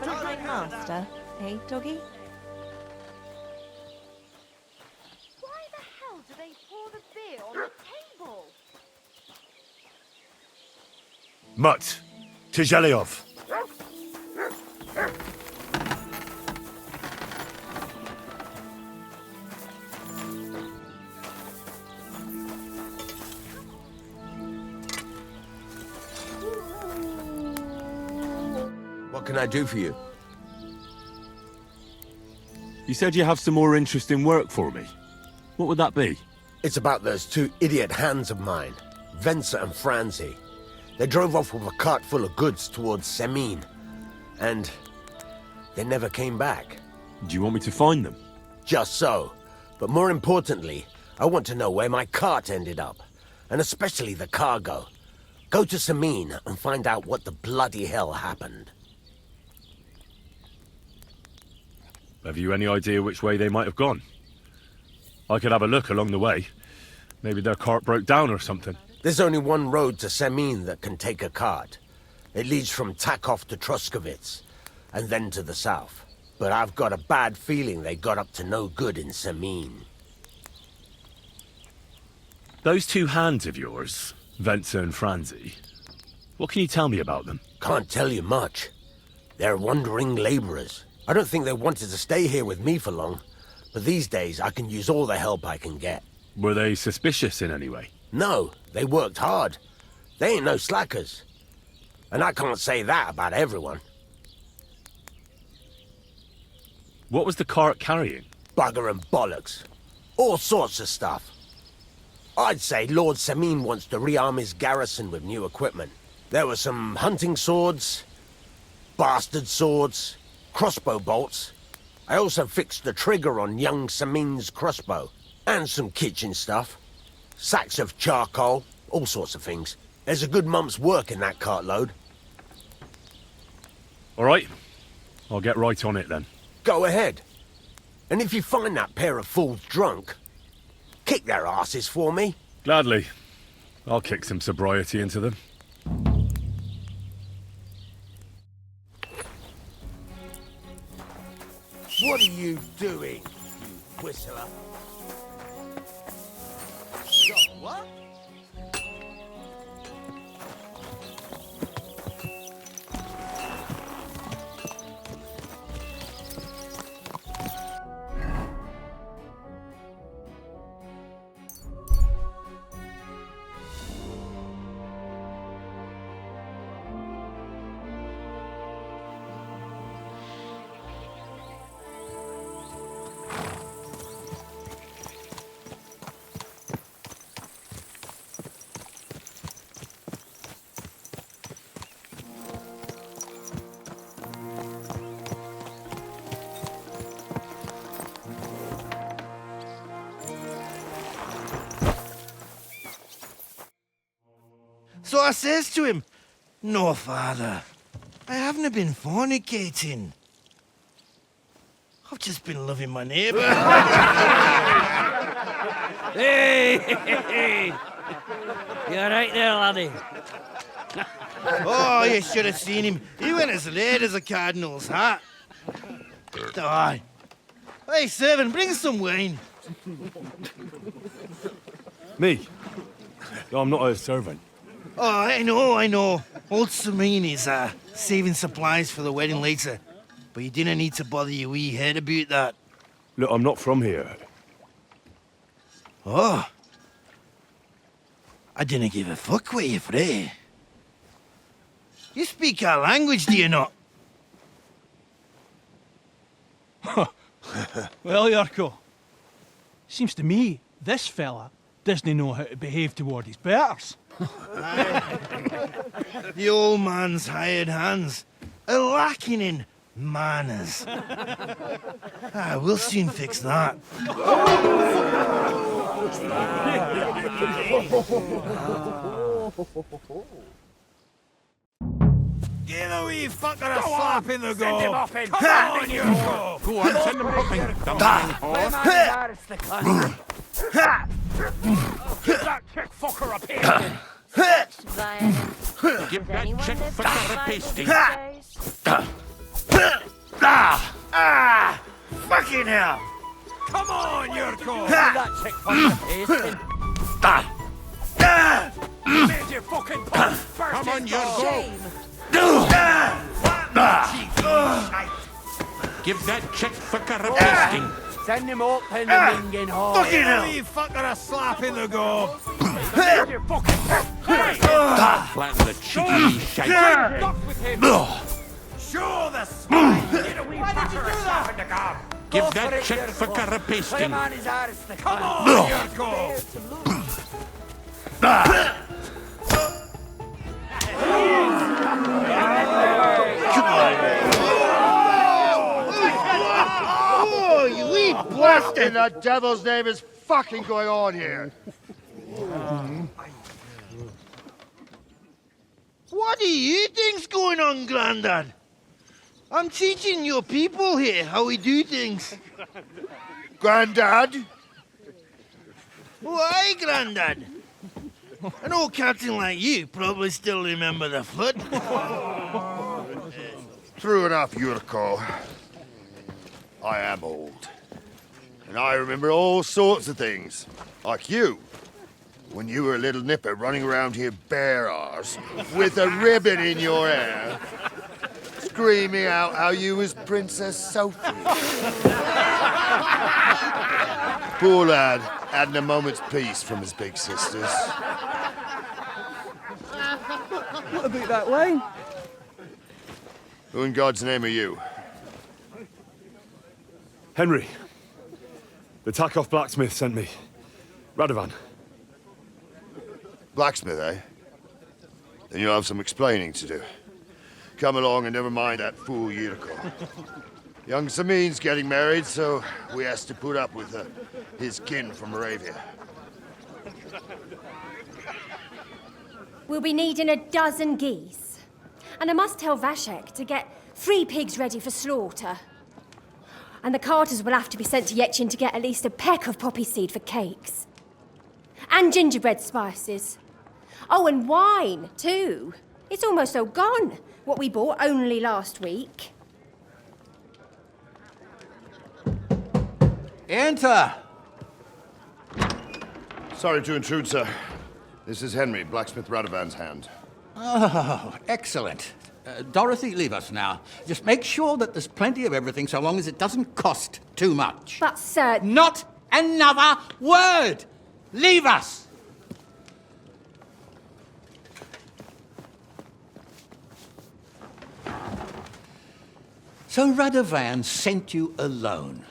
Valentine Master, eh, doggy? Why the hell do they pour the beer on the table? Mutt, Tijeliov. What can I do for you? You said you have some more interesting work for me. What would that be? It's about those two idiot hands of mine, Venser and Franzi. They drove off with a cart full of goods towards Semin, and they never came back. Do you want me to find them? Just so. But more importantly, I want to know where my cart ended up, and especially the cargo. Go to Semin and find out what the bloody hell happened. Have you any idea which way they might have gone? I could have a look along the way. Maybe their cart broke down or something. There's only one road to Semin that can take a cart. It leads from Takov to Troskovitz, and then to the south. But I've got a bad feeling they got up to no good in Semin. Those two hands of yours, Venser and Franzi, what can you tell me about them? Can't tell you much. They're wandering laborers. I don't think they wanted to stay here with me for long, but these days I can use all the help I can get. Were they suspicious in any way? No, they worked hard. They ain't no slackers. And I can't say that about everyone. What was the cart carrying? Bugger and bollocks. All sorts of stuff. I'd say Lord Semin wants to rearm his garrison with new equipment. There were some hunting swords, bastard swords, crossbow bolts. I also fixed the trigger on young Semin's crossbow. And some kitchen stuff. Sacks of charcoal, all sorts of things. There's a good month's work in that cartload. All right. I'll get right on it then. Go ahead. And if you find that pair of fools drunk, kick their asses for me. Gladly. I'll kick some sobriety into them. What are you doing, you whistler? What? So I says to him, "No, father, I haven't been fornicating. I've just been loving my neighbour." Hey! You alright there, laddie? Oh, you should have seen him. He went as late as a cardinal's hat. Aye. Hey, servant, bring some wine. Me? I'm not a servant. Oh, I know. Old Semin is saving supplies for the wedding later. But you didn't need to bother your wee head about that. Look, I'm not from here. Oh. I didn't give a fuck what you frae. You speak our language, do you not? Well, Yarko, seems to me this fella doesn't know how to behave toward his betters. The old man's hired hands are lacking in manners. We'll soon fix that. Give a wee fucker a slap in the go. Send him off in. Come on, you go. Go on, send him off in. Give that chick fucker a pasting. Then, Give that anyone chick live fucker a by pasting. these days? Fucking hell! Come on, Yurko! That chick fucker pasting. Made you fucking pump first. Come on, Yurko! Give that chick fucker a pasting. Send him up in the minging hall. Fucking Give hell! a wee fucker a slap in the gob! Made you fucking Flatten the cheeky shite. Stop with him! Show the spine! Get a wee fucker a slap in the gob! Give that chick fucker a Put him pasting. on his arse. Come on, Yurko! Oh, you wee What in the devil's name is fucking going on here? What do you think's going on, Grandad? I'm teaching your people here how we do things. Grandad? Why, Grandad? An old captain like you probably still remember the flood. True enough, Yurko. I am old. And I remember all sorts of things. Like you. When you were a little nipper running around here bare arse, with a ribbon in your hair, screaming out how you was Princess Sophie. Poor lad, hadn't a moment's peace from his big sisters. What about that wine? Who in God's name are you? Henry. The Takoff blacksmith sent me. Radovan. Blacksmith, eh? Then you'll have some explaining to do. Come along and never mind that fool Yurko. Young Samin's getting married, so we has to put up with his kin from Moravia. We'll be needing a dozen geese. And I must tell Vashek to get 3 pigs ready for slaughter. And the carters will have to be sent to Yetchin to get at least a peck of poppy seed for cakes. And gingerbread spices. Oh, and wine, too. It's almost all gone, what we bought only last week. Enter! Sorry to intrude, sir. This is Henry, blacksmith Radovan's hand. Oh, excellent. Dorothy, leave us now. Just make sure that there's plenty of everything so long as it doesn't cost too much. But, sir... Not another word! Leave us! So Radovan sent you alone.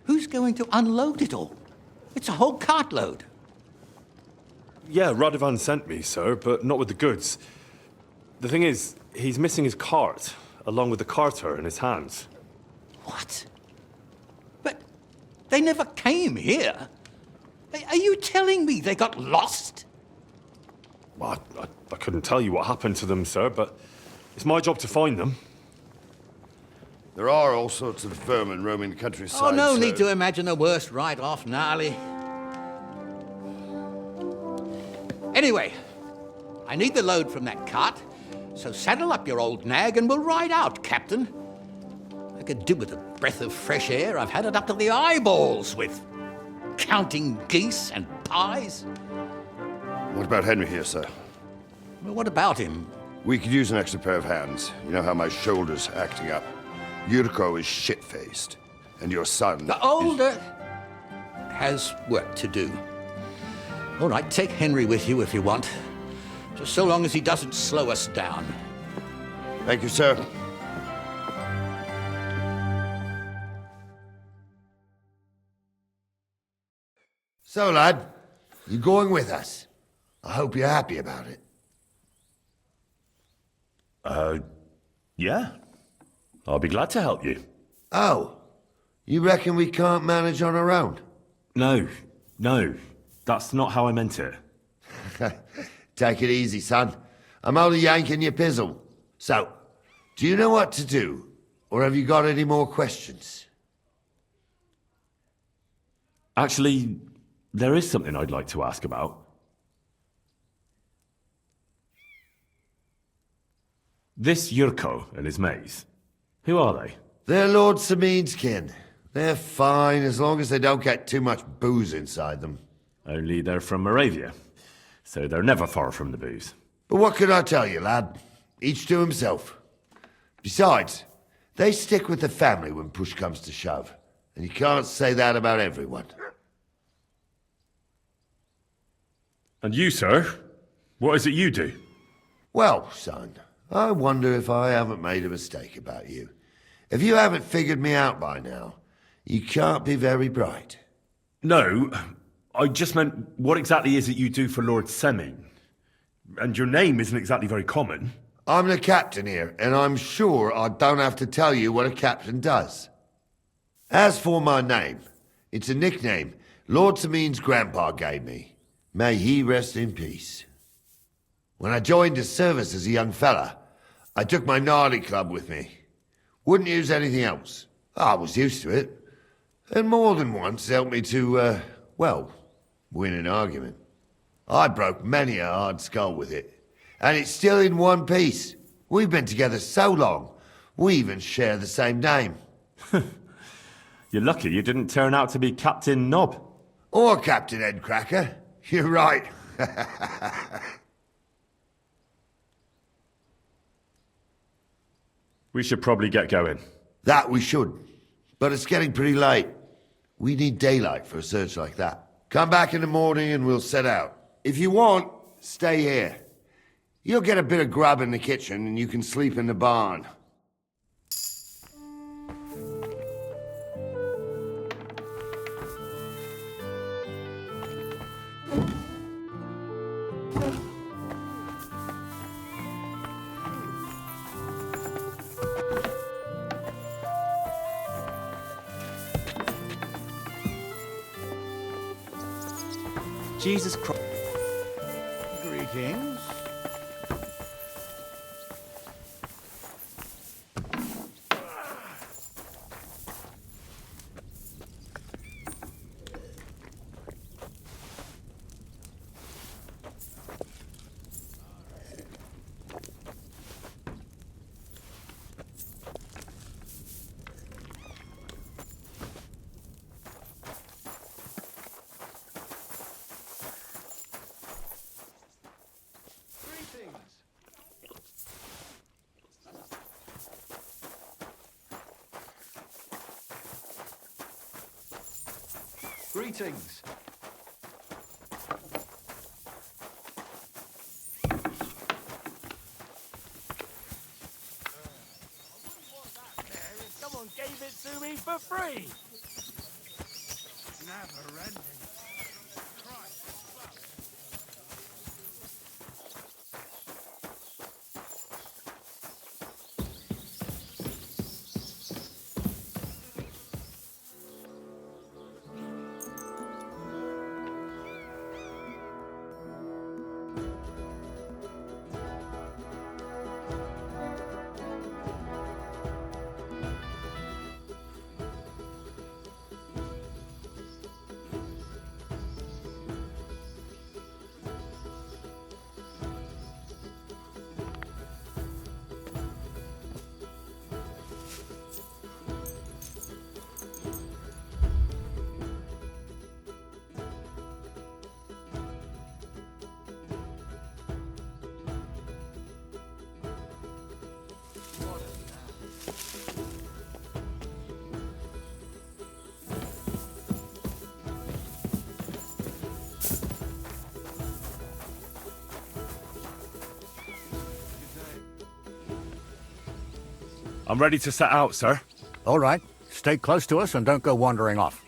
Who's going to unload it all? It's a whole cartload. Yeah, Radovan sent me, sir, but not with the goods. The thing is, he's missing his cart, along with the carter in his hands. What? But they never came here. Are you telling me they got lost? Well, I couldn't tell you what happened to them, sir, but it's my job to find them. There are all sorts of vermin roaming the countryside. Oh, no sir. need to imagine the worst right off, gnarly. Anyway, I need the load from that cart, so saddle up your old nag and we'll ride out, Captain. I could do with a breath of fresh air. I've had it up to the eyeballs with counting geese and pies. What about Henry here, sir? Well, what about him? We could use an extra pair of hands. You know how my shoulder's acting up. Yurko is shit-faced, and your son... The older has work to do. All right, take Henry with you if you want. Just so long as he doesn't slow us down. Thank you, sir. So, lad, you going with us? I hope you're happy about it. Yeah. I'll be glad to help you. Oh, you reckon we can't manage on our own? No. That's not how I meant it. Take it easy, son. I'm only yanking your pizzle. So, do you know what to do? Or have you got any more questions? Actually, there is something I'd like to ask about. This Yurko and his maze. Who are they? They're Lord Samin's kin. They're fine as long as they don't get too much booze inside them. Only they're from Moravia, so they're never far from the booze. But what can I tell you, lad? Each to himself. Besides, they stick with the family when push comes to shove. And you can't say that about everyone. And you, sir? What is it you do? Well, son, I wonder if I haven't made a mistake about you. If you haven't figured me out by now, you can't be very bright. No, I just meant, what exactly is it you do for Lord Semin? And your name isn't exactly very common. I'm the captain here, and I'm sure I don't have to tell you what a captain does. As for my name, it's a nickname Lord Samin's grandpa gave me. May he rest in peace. When I joined his service as a young fella, I took my Nardi club with me. Wouldn't use anything else. I was used to it. And more than once helped me to, well, win an argument. I broke many a hard skull with it. And it's still in one piece. We've been together so long, we even share the same name. You're lucky you didn't turn out to be Captain Knob. Or Captain Headcracker. You're right. We should probably get going. That we should. But it's getting pretty late. We need daylight for a search like that. Come back in the morning and we'll set out. If you want, stay here. You'll get a bit of grub in the kitchen and you can sleep in the barn. Jesus Christ. Greetings. Greetings. Someone gave it to me for free. Never ending. I'm ready to set out, sir. All right. Stay close to us and don't go wandering off.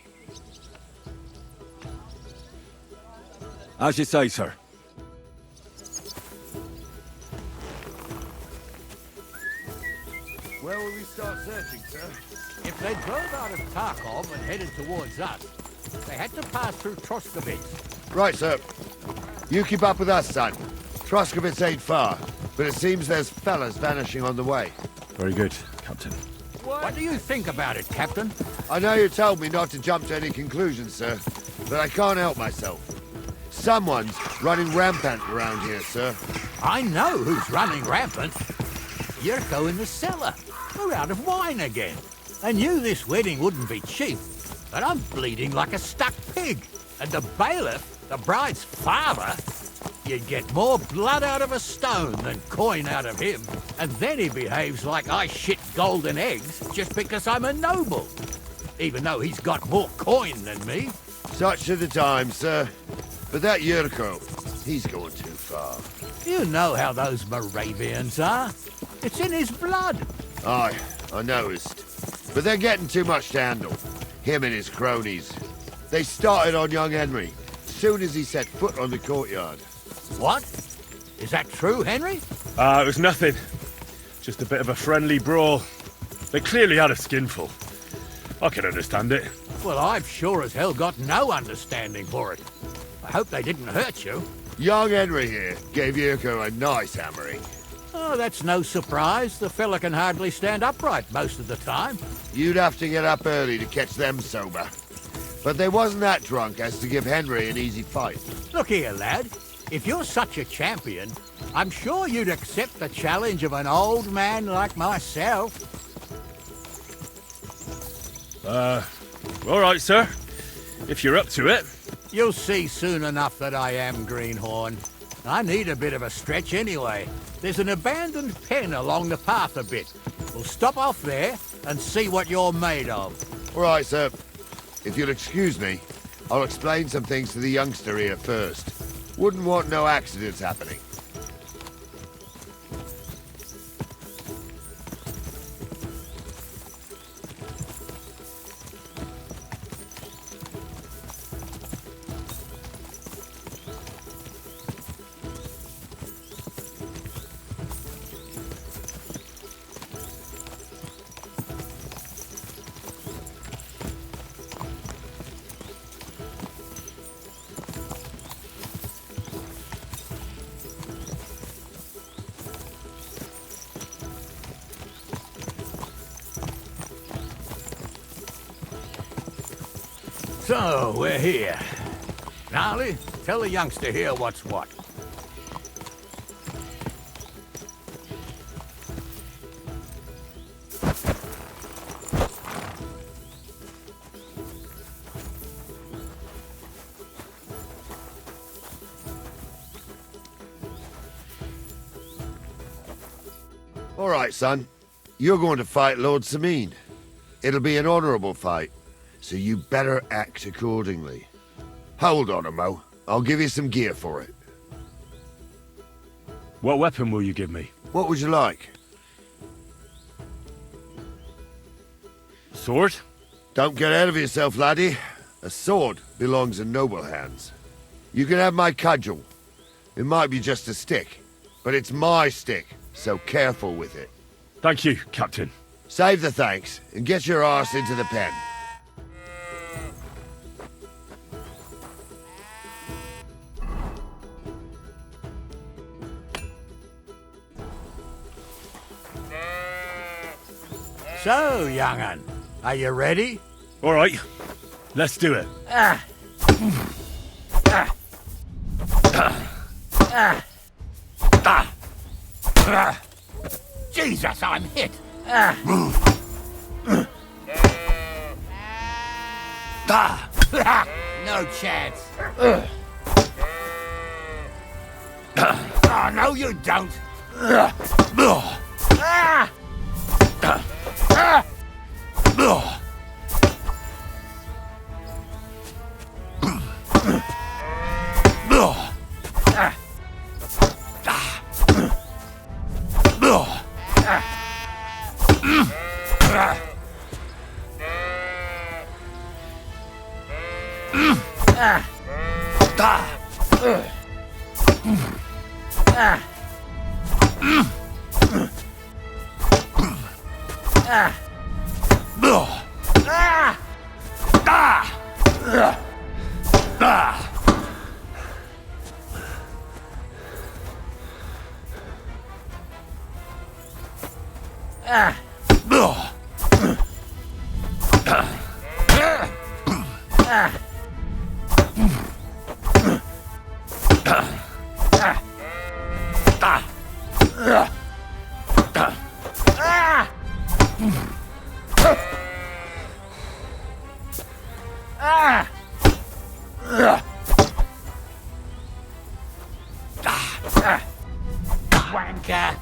As you say, sir. Where will we start searching, sir? If they drove out of Tarkov and headed towards us, they had to pass through Troskovitz. Right, sir. You keep up with us, son. Troskovitz ain't far, but it seems there's fellas vanishing on the way. Very good, Captain. What do you think about it, Captain? I know you told me not to jump to any conclusions, sir, but I can't help myself. Someone's running rampant around here, sir. I know who's running rampant. Yurko in the cellar. We're out of wine again. I knew this wedding wouldn't be cheap, but I'm bleeding like a stuck pig. And the bailiff, the bride's father, you'd get more blood out of a stone than coin out of him. And then he behaves like I shit golden eggs just because I'm a noble. Even though he's got more coin than me. Such are the times, sir. But that Yurko, he's going too far. You know how those Moravians are. It's in his blood. Aye, I noticed. But they're getting too much to handle. Him and his cronies. They started on young Henry, as soon as he set foot on the courtyard. What? Is that true, Henry? It was nothing. Just a bit of a friendly brawl. They clearly had a skinful. I can understand it. Well, I've sure as hell got no understanding for it. I hope they didn't hurt you. Young Henry here gave Yurko a nice hammering. Oh, that's no surprise. The fella can hardly stand upright most of the time. You'd have to get up early to catch them sober. But they wasn't that drunk as to give Henry an easy fight. Look here, lad. If you're such a champion, I'm sure you'd accept the challenge of an old man like myself. All right, sir. If you're up to it. You'll see soon enough that I am, Greenhorn. I need a bit of a stretch anyway. There's an abandoned pen along the path a bit. We'll stop off there and see what you're made of. All right, sir. If you'll excuse me, I'll explain some things to the youngster here first. Wouldn't want no accidents happening. So, we're here. Gnarly, tell the youngster here what's what. All right, son. You're going to fight Lord Sameen. It'll be an honorable fight, so you better act accordingly. Hold on, Mo. I'll give you some gear for it. What weapon will you give me? What would you like? Sword? Don't get ahead of yourself, laddie. A sword belongs in noble hands. You can have my cudgel. It might be just a stick, but it's my stick, so careful with it. Thank you, Captain. Save the thanks, and get your arse into the pen. So, young'un, are you ready? All right, let's do it. Jesus, I'm hit. No chance. Oh, no, you don't. Wanker! Wanker!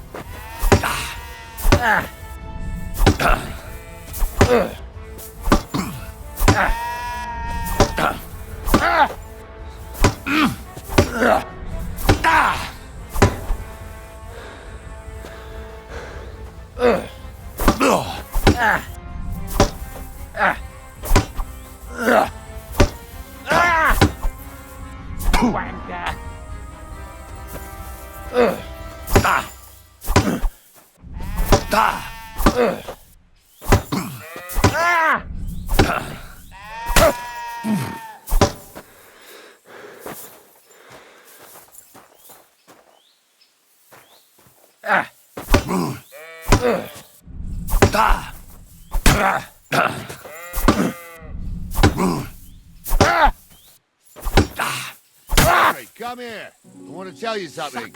Henry, come here. I want to tell you something.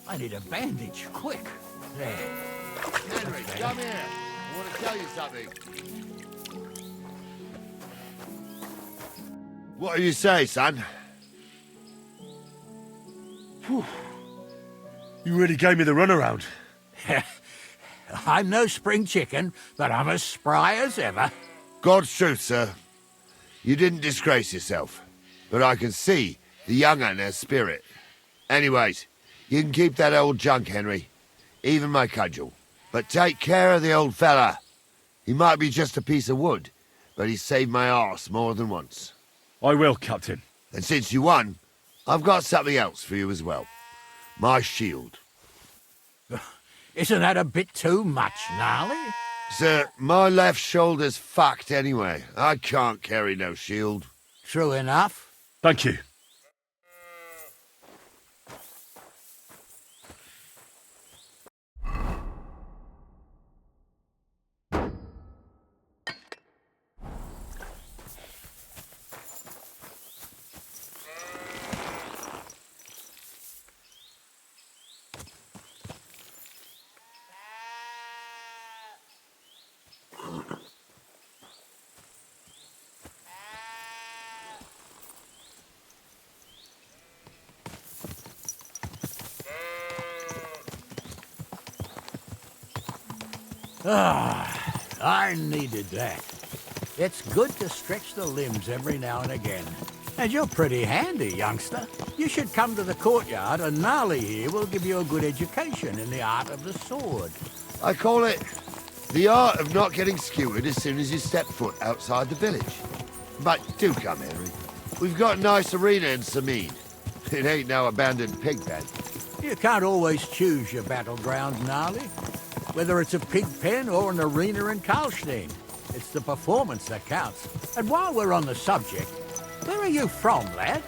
I need a bandage, quick. There. Henry, come here. I want to tell you something. What do you say, son? You really gave me the runaround. I'm no spring chicken, but I'm as spry as ever. God's truth, sir. You didn't disgrace yourself, but I can see the young un has spirit. Anyways, you can keep that old junk, Henry. Even my cudgel. But take care of the old fella. He might be just a piece of wood, but he saved my arse more than once. I will, Captain. And since you won, I've got something else for you as well. My shield. Isn't that a bit too much, Gnarly? Sir, my left shoulder's fucked anyway. I can't carry no shield. True enough. Thank you. I needed that. It's good to stretch the limbs every now and again. And you're pretty handy, youngster. You should come to the courtyard, and Gnarly here will give you a good education in the art of the sword. I call it the art of not getting skewered as soon as you step foot outside the village. But do come, Henry. We've got a nice arena in Sameen. It ain't no abandoned pig pen. You can't always choose your battleground, Gnarly. Whether it's a pig pen or an arena in Karlstein, it's the performance that counts. And while we're on the subject, where are you from, lad?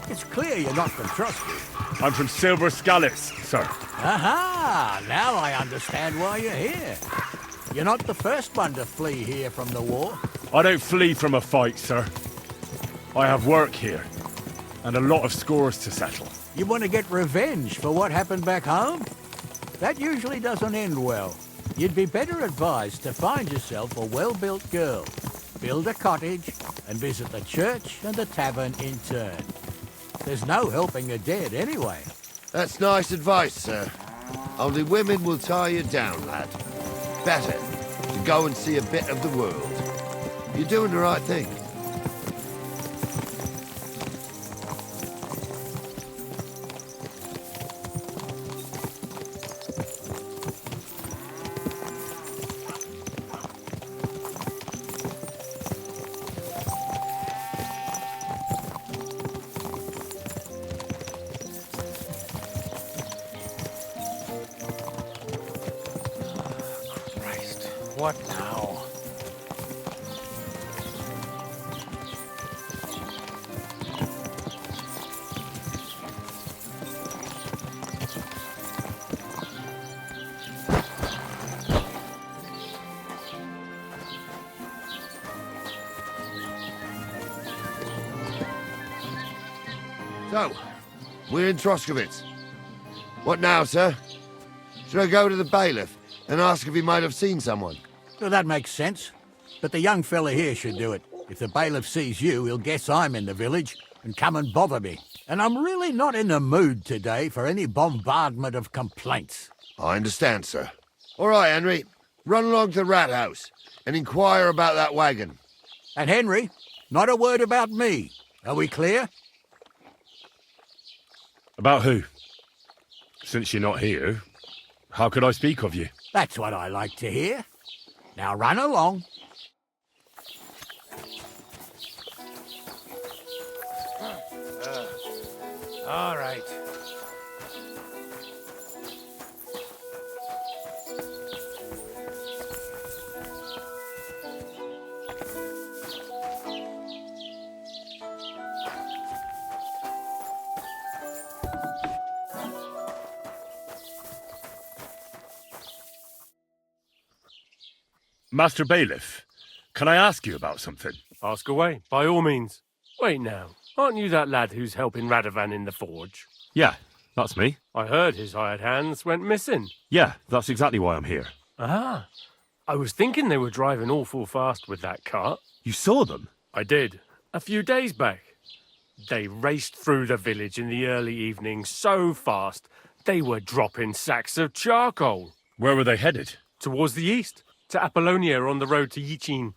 It's clear you're not from Trusty. I'm from Silver Scallops, sir. Aha! Now I understand why you're here. You're not the first one to flee here from the war. I don't flee from a fight, sir. I have work here, and a lot of scores to settle. You want to get revenge for what happened back home? That usually doesn't end well. You'd be better advised to find yourself a well-built girl, build a cottage, and visit the church and the tavern in turn. There's no helping the dead anyway. That's nice advice, sir. Only women will tie you down, lad. Better to go and see a bit of the world. You're doing the right thing. What now? So, we're in Troskowitz. What now, sir? Should I go to the bailiff and ask if he might have seen someone? Well, that makes sense. But the young fella here should do it. If the bailiff sees you, he'll guess I'm in the village and come and bother me. And I'm really not in the mood today for any bombardment of complaints. I understand, sir. All right, Henry. Run along to the rat house and inquire about that wagon. And Henry, not a word about me. Are we clear? About who? Since you're not here, how could I speak of you? That's what I like to hear. Now run along. All right. Master Bailiff, can I ask you about something? Ask away, by all means. Wait now, aren't you that lad who's helping Radovan in the forge? Yeah, that's me. I heard his hired hands went missing. Yeah, that's exactly why I'm here. Ah, I was thinking they were driving awful fast with that cart. You saw them? I did, a few days back. They raced through the village in the early evening so fast, they were dropping sacks of charcoal. Where were they headed? Towards the east, to Apollonia on the road to Yichin.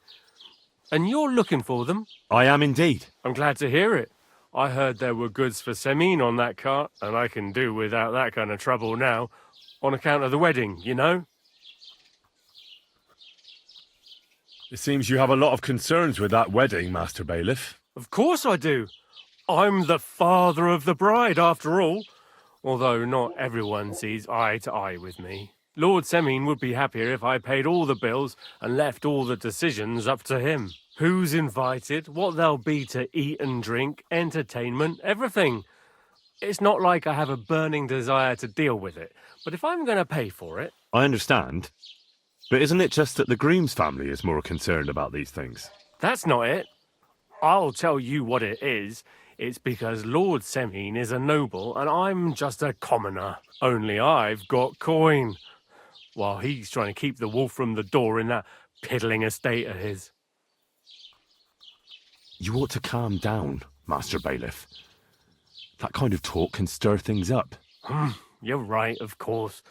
And you're looking for them? I am indeed. I'm glad to hear it. I heard there were goods for Semin on that cart, and I can do without that kind of trouble now, on account of the wedding, you know? It seems you have a lot of concerns with that wedding, Master Bailiff. Of course I do. I'm the father of the bride, after all. Although not everyone sees eye to eye with me. Lord Semin would be happier if I paid all the bills and left all the decisions up to him. Who's invited, what there'll be to eat and drink, entertainment, everything. It's not like I have a burning desire to deal with it, but if I'm going to pay for it... I understand. But isn't it just that the groom's family is more concerned about these things? That's not it. I'll tell you what it is. It's because Lord Semin is a noble and I'm just a commoner. Only I've got coin. While he's trying to keep the wolf from the door in that piddling estate of his. You ought to calm down, Master Bailiff. That kind of talk can stir things up. You're right, of course.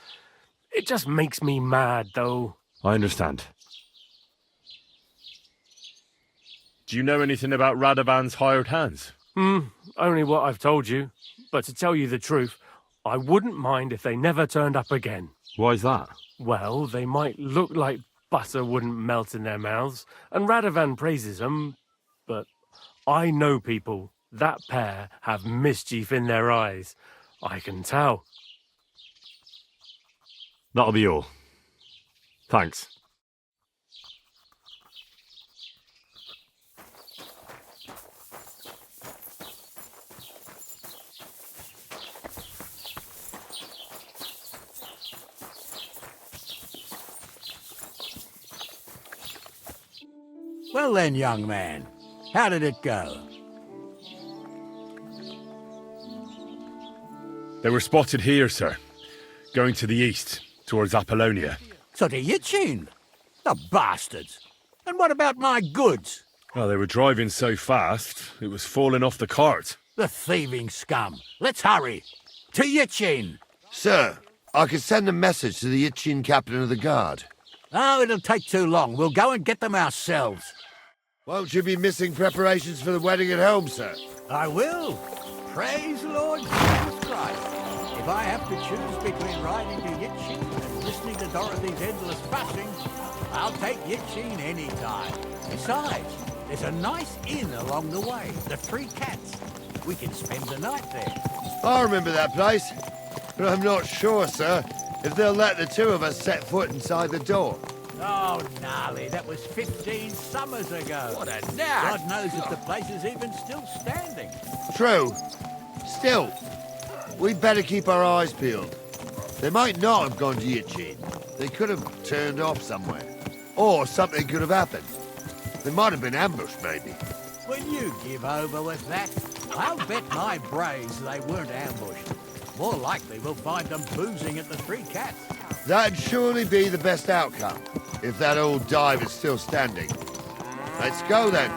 It just makes me mad, though. I understand. Do you know anything about Radovan's hired hands? Only what I've told you. But to tell you the truth, I wouldn't mind if they never turned up again. Why's that? Well, they might look like butter wouldn't melt in their mouths, and Radovan praises them, but I know people. That pair have mischief in their eyes. I can tell. That'll be all. Thanks. Well then, young man, how did it go? They were spotted here, sir. Going to the east, towards Apollonia. So to Yichin? The bastards! And what about my goods? Well, they were driving so fast, it was falling off the cart. The thieving scum! Let's hurry! To Yichin! Sir, I could send a message to the Yichin captain of the guard. Oh, it'll take too long. We'll go and get them ourselves. Won't you be missing preparations for the wedding at home, sir? I will. Praise Lord Jesus Christ. If I have to choose between riding to Yichin and listening to Dorothy's endless fussing, I'll take Yichin any time. Besides, there's a nice inn along the way, the Three Cats. We can spend the night there. I remember that place, but I'm not sure, sir, if they'll let the two of us set foot inside the door. Oh, gnarly, that was 15 summers ago. What a nag! God knows if the place is even still standing. True. Still, we'd better keep our eyes peeled. They might not have gone to Yichin. They could have turned off somewhere. Or something could have happened. They might have been ambushed, maybe. Will you give over with that? I'll bet my brains they weren't ambushed. More likely we'll find them boozing at the Three Cats. That'd surely be the best outcome, if that old dive is still standing. Let's go then.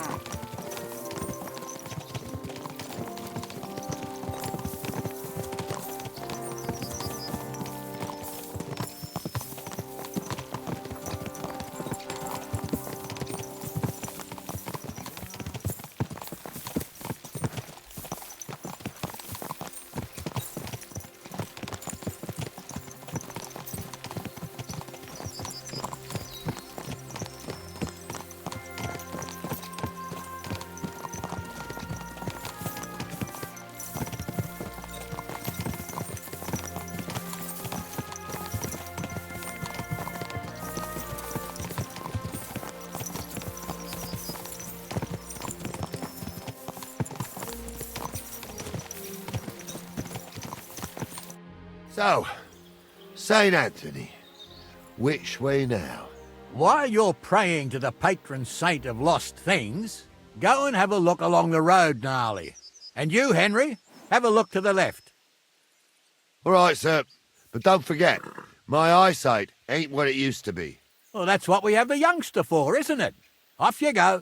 So, St. Anthony, which way now? While you're praying to the patron saint of lost things, go and have a look along the road, Gnarly. And you, Henry, have a look to the left. All right, sir. But don't forget, my eyesight ain't what it used to be. Well, that's what we have the youngster for, isn't it? Off you go.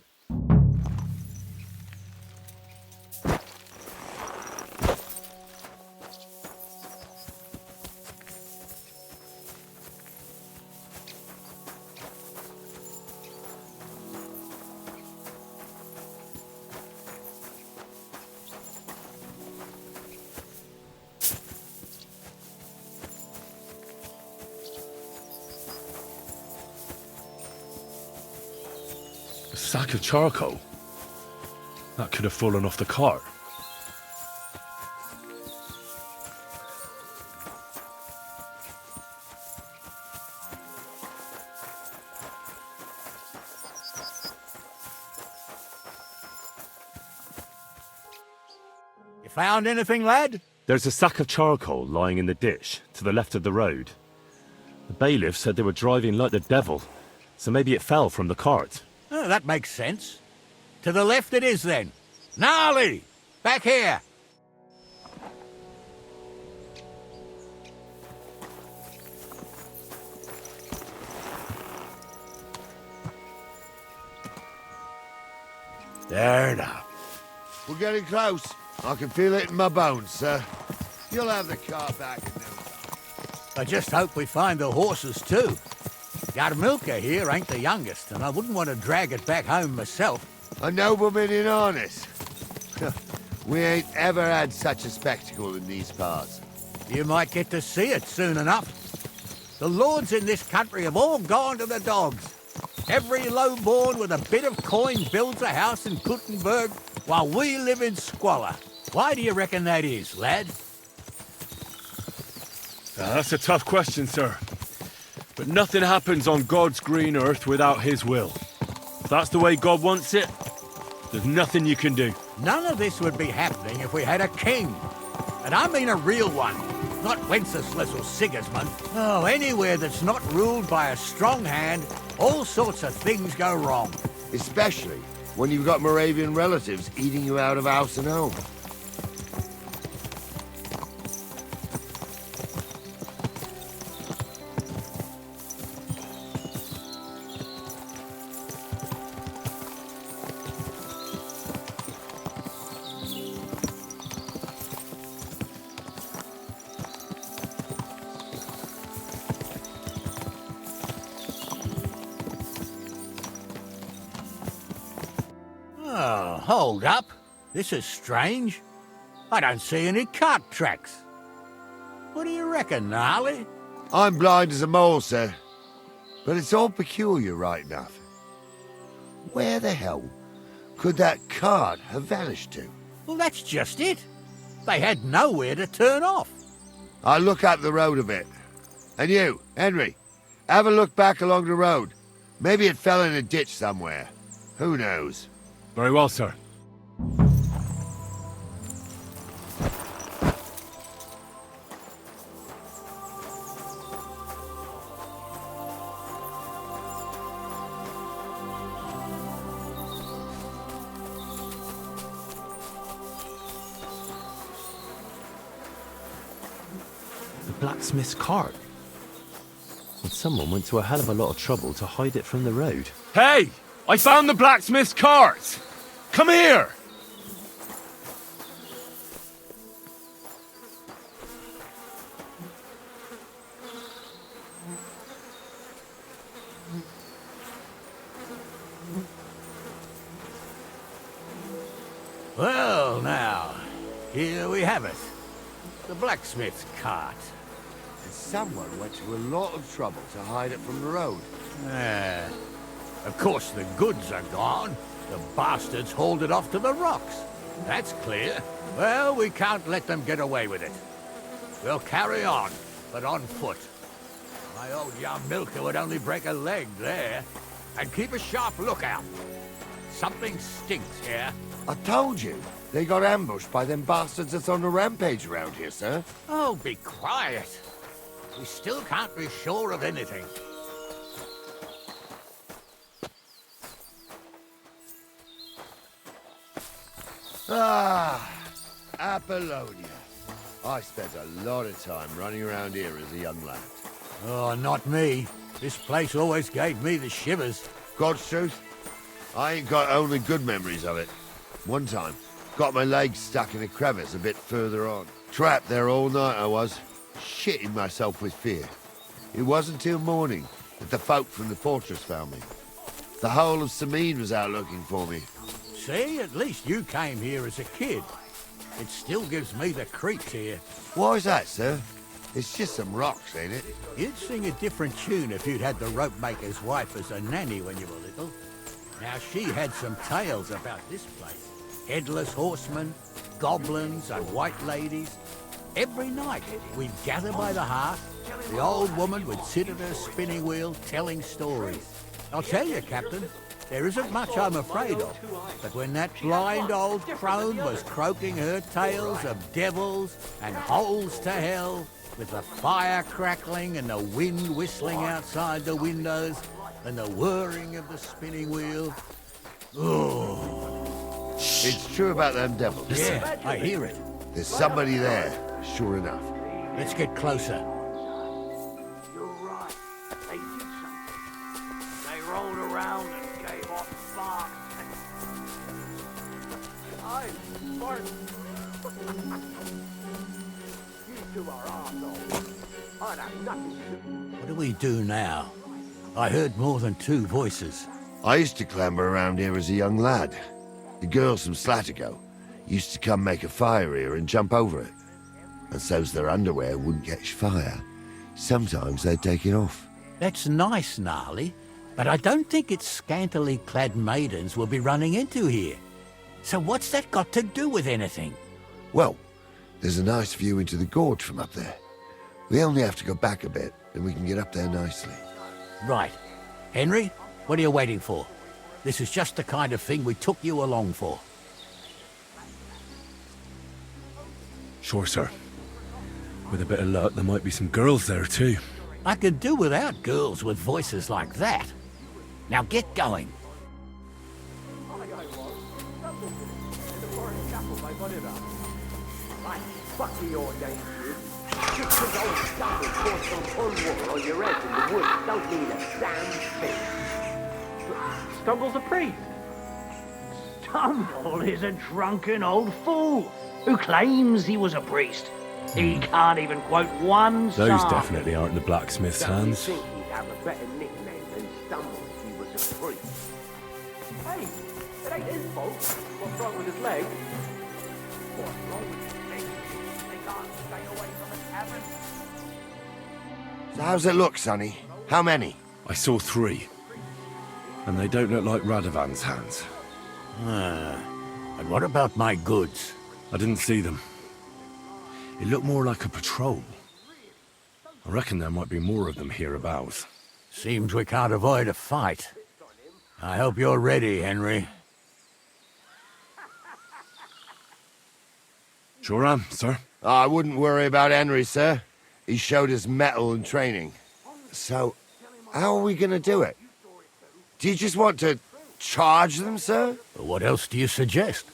A sack of charcoal? That could have fallen off the cart. You found anything, lad? There's a sack of charcoal lying in the ditch to the left of the road. The bailiff said they were driving like the devil, so maybe it fell from the cart. Oh, that makes sense. To the left it is, then. Gnarly! Back here! There now. We're getting close. I can feel it in my bones, sir. You'll have the car back in no time. I just hope we find the horses, too. Yarmilka here ain't the youngest, and I wouldn't want to drag it back home myself. A nobleman in harness. We ain't ever had such a spectacle in these parts. You might get to see it soon enough. The lords in this country have all gone to the dogs. Every lowborn with a bit of coin builds a house in Gutenberg, while we live in squalor. Why do you reckon that is, lad? That's a tough question, sir. But nothing happens on God's green earth without his will. If that's the way God wants it, there's nothing you can do. None of this would be happening if we had a king. And I mean a real one, not Wenceslas or Sigismund. Oh, anywhere that's not ruled by a strong hand, all sorts of things go wrong. Especially when you've got Moravian relatives eating you out of house and home. Oh, hold up. This is strange. I don't see any cart tracks. What do you reckon, Gnarly? I'm blind as a mole, sir. But it's all peculiar, right enough. Where the hell could that cart have vanished to? Well, that's just it. They had nowhere to turn off. I'll look up the road a bit. And you, Henry, have a look back along the road. Maybe it fell in a ditch somewhere. Who knows? Very well, sir. The blacksmith's cart. And someone went to a hell of a lot of trouble to hide it from the road. Hey! I found the blacksmith's cart! Come here! Well, now, here we have it. The blacksmith's cart. And someone went to a lot of trouble to hide it from the road. Of course, the goods are gone. The bastards hauled it off to the rocks. That's clear. Well, we can't let them get away with it. We'll carry on, but on foot. My old Yarmilka would only break a leg there. And keep a sharp lookout. Something stinks here. I told you. They got ambushed by them bastards that's on the rampage around here, sir. Oh, be quiet. We still can't be sure of anything. Ah, Apollonia. I spent a lot of time running around here as a young lad. Oh, not me. This place always gave me the shivers. God's truth, I ain't got only good memories of it. One time, got my leg stuck in a crevice a bit further on. Trapped there all night I was, shitting myself with fear. It wasn't till morning that the folk from the fortress found me. The whole of Sameen was out looking for me. See, at least you came here as a kid. It still gives me the creeps here. Why's that, sir? It's just some rocks, ain't it? You'd sing a different tune if you'd had the rope maker's wife as a nanny when you were little. Now, she had some tales about this place. Headless horsemen, goblins and white ladies. Every night, we'd gather by the hearth. The old woman would sit at her spinning wheel telling stories. I'll tell you, Captain, there isn't much I'm afraid of. But when that blind old crone was croaking her tales of devils and holes to hell, with the fire crackling and the wind whistling outside the windows and the whirring of the spinning wheel. Oh. It's true about them devils. Yeah, I hear it. There's somebody there, sure enough. Let's get closer. You're right. They did something. They rolled around and gave off sparks. I'm Martin. You two are arseholes. I'd have nothing to do. What do we do now? I heard more than two voices. I used to clamber around here as a young lad. The girls from Slatigo used to come make a fire here and jump over it. And so's their underwear wouldn't catch fire, sometimes they'd take it off. That's nice, Gnarly, but I don't think it's scantily clad maidens we'll be running into here. So what's that got to do with anything? Well, there's a nice view into the gorge from up there. We only have to go back a bit, and we can get up there nicely. Right. Henry, what are you waiting for? This is just the kind of thing we took you along for. Sure, sir. With a bit of luck, there might be some girls there too. I could do without girls with voices like that. Now get going. Fuck your name, you. Just because old Stumble caught some unwater on your head in the woods don't mean a damn thing. Stumble's a priest. Stumble is a drunken old fool who claims he was a priest. He can't even quote one psalm. Those definitely aren't in the blacksmith's hands. Don't you think he'd have a better nickname than Stumble if he was a priest? Hey, it ain't his fault. What's wrong with his leg? What's wrong with his leg? They can't stay away from the tavern. So how's it look, Sonny? How many? I saw 3. And they don't look like Radovan's hands. And what about my goods? I didn't see them. It looked more like a patrol. I reckon there might be more of them hereabouts. Seems we can't avoid a fight. I hope you're ready, Henry. Sure am, sir. I wouldn't worry about Henry, sir. He showed his mettle and training. So, how are we gonna do it? Do you just want to charge them, sir? What else do you suggest?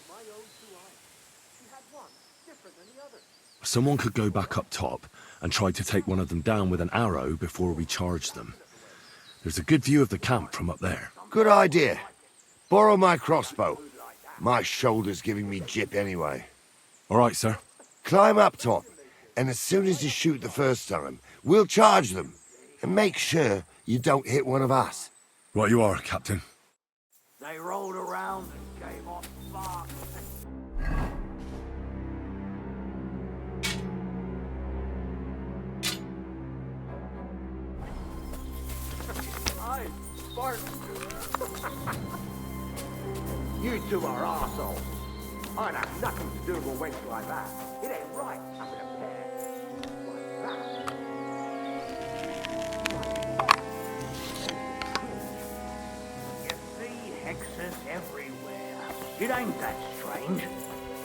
Someone could go back up top and try to take one of them down with an arrow before we charge them. There's a good view of the camp from up there. Good idea. Borrow my crossbow. My shoulder's giving me jip anyway. All right, sir. Climb up top, and as soon as you shoot the first time, we'll charge them. And make sure you don't hit one of us. Right you are, Captain. They rolled around and gave off sparks. I'm Spartan. You two are arseholes. I'd have nothing to do with a wench like that. It ain't right having a pair like that. You see hexes everywhere. It ain't that strange.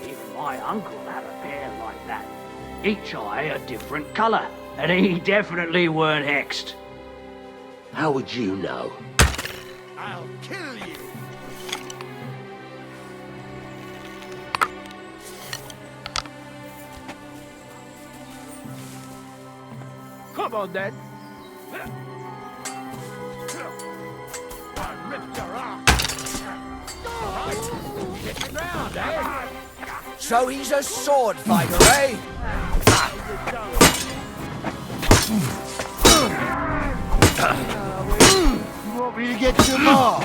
Even my uncle had a pair like that. Each eye a different colour, and he definitely weren't hexed. How would you know? I'll kill you! Come on, then. I ripped your ass. All right. Hit the ground, eh? So he's a sword fighter, eh? You want me to get you more?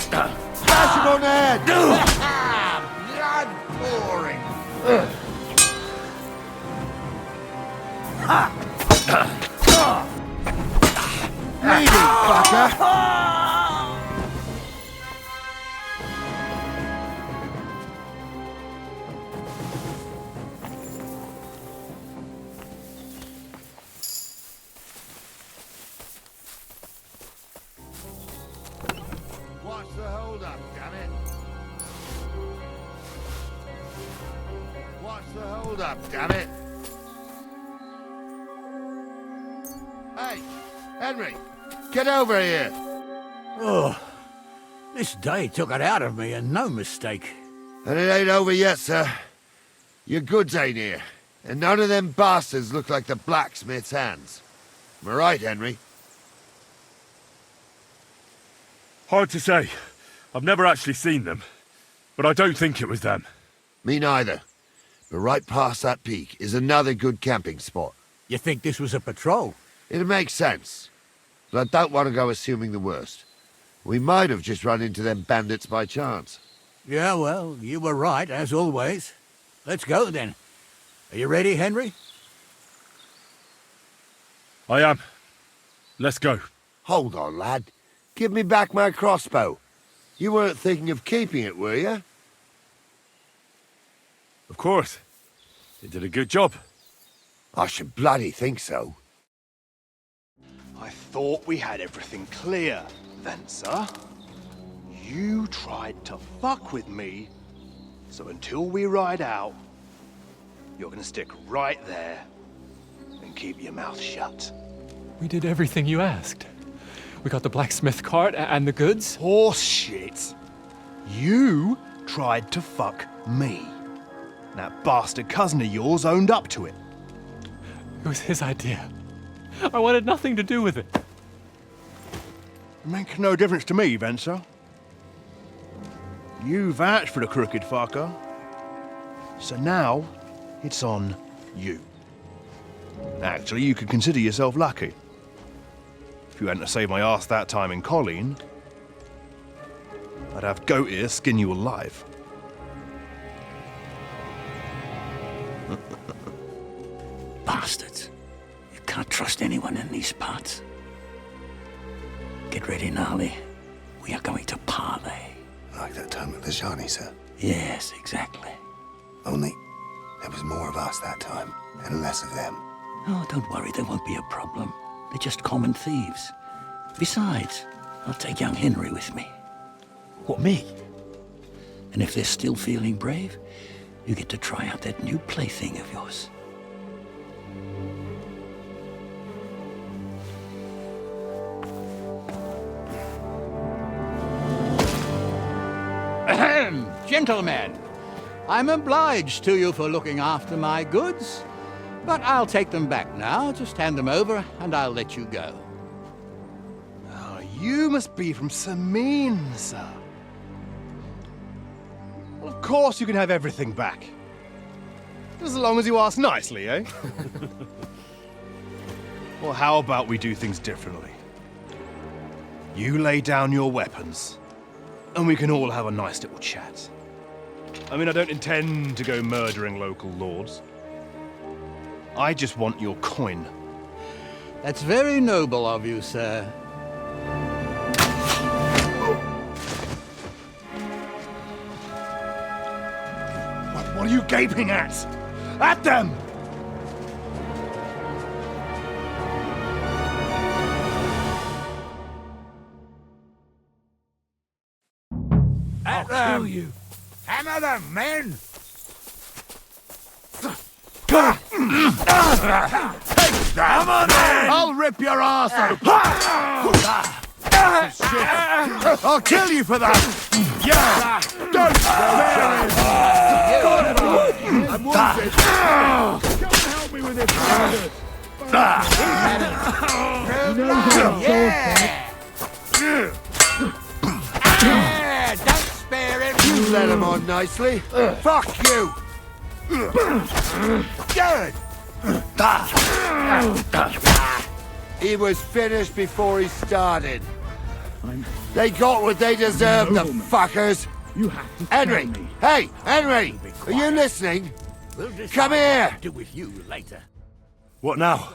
Smash him on the head! Blood pouring! Lady, fucker! What's the hold-up, damn it? What's the hold-up, damn it? Hey, Henry, get over here. Oh, this day took it out of me, and no mistake. And it ain't over yet, sir. Your goods ain't here, and none of them bastards look like the blacksmith's hands. Am I right, Henry? Hard to say. I've never actually seen them, but I don't think it was them. Me neither. But right past that peak is another good camping spot. You think this was a patrol? It makes sense. But I don't want to go assuming the worst. We might have just run into them bandits by chance. Yeah, well, you were right, as always. Let's go, then. Are you ready, Henry? I am. Let's go. Hold on, lad. Give me back my crossbow. You weren't thinking of keeping it, were you? Of course. It did a good job. I should bloody think so. I thought we had everything clear, Venser. You tried to fuck with me, so until we ride out, you're gonna stick right there and keep your mouth shut. We did everything you asked. We got the blacksmith cart and the goods. Horse shit. You tried to fuck me. That bastard cousin of yours owned up to it. It was his idea. I wanted nothing to do with it. Make no difference to me, Venser. You vouched for the crooked fucker. So now, it's on you. Actually, you could consider yourself lucky. If you hadn't saved my ass that time in Colleen, I'd have goat ear skin you alive. Bastards. You can't trust anyone in these parts. Get ready, Gnarly. We are going to parley. Like that time at the Shani, sir? Yes, exactly. Only there was more of us that time, and less of them. Oh, don't worry, there won't be a problem. They're just common thieves. Besides, I'll take young Henry with me. What, me? And if they're still feeling brave, you get to try out that new plaything of yours. Ahem, gentlemen, I'm obliged to you for looking after my goods, but I'll take them back now. Just hand them over, and I'll let you go. Oh, you must be from Samin, sir. Well, of course you can have everything back. As long as you ask nicely, eh? Well, how about we do things differently? You lay down your weapons, and we can all have a nice little chat. I mean, I don't intend to go murdering local lords. I just want your coin. That's very noble of you, sir. What are you gaping at? At them! At them! you. Hammer them, men! Take that! Come on, I'll rip your arse out! Shit! I'll kill you for that! Yeah! Don't spare it! I'm wounded! Come and help me with this! Yeah! Don't spare him! You let him on nicely. Fuck you! Good! He was finished before he started. They got what they deserved, the fuckers! Henry! Hey, Henry! Are you listening? Come here! Do with you later. What now?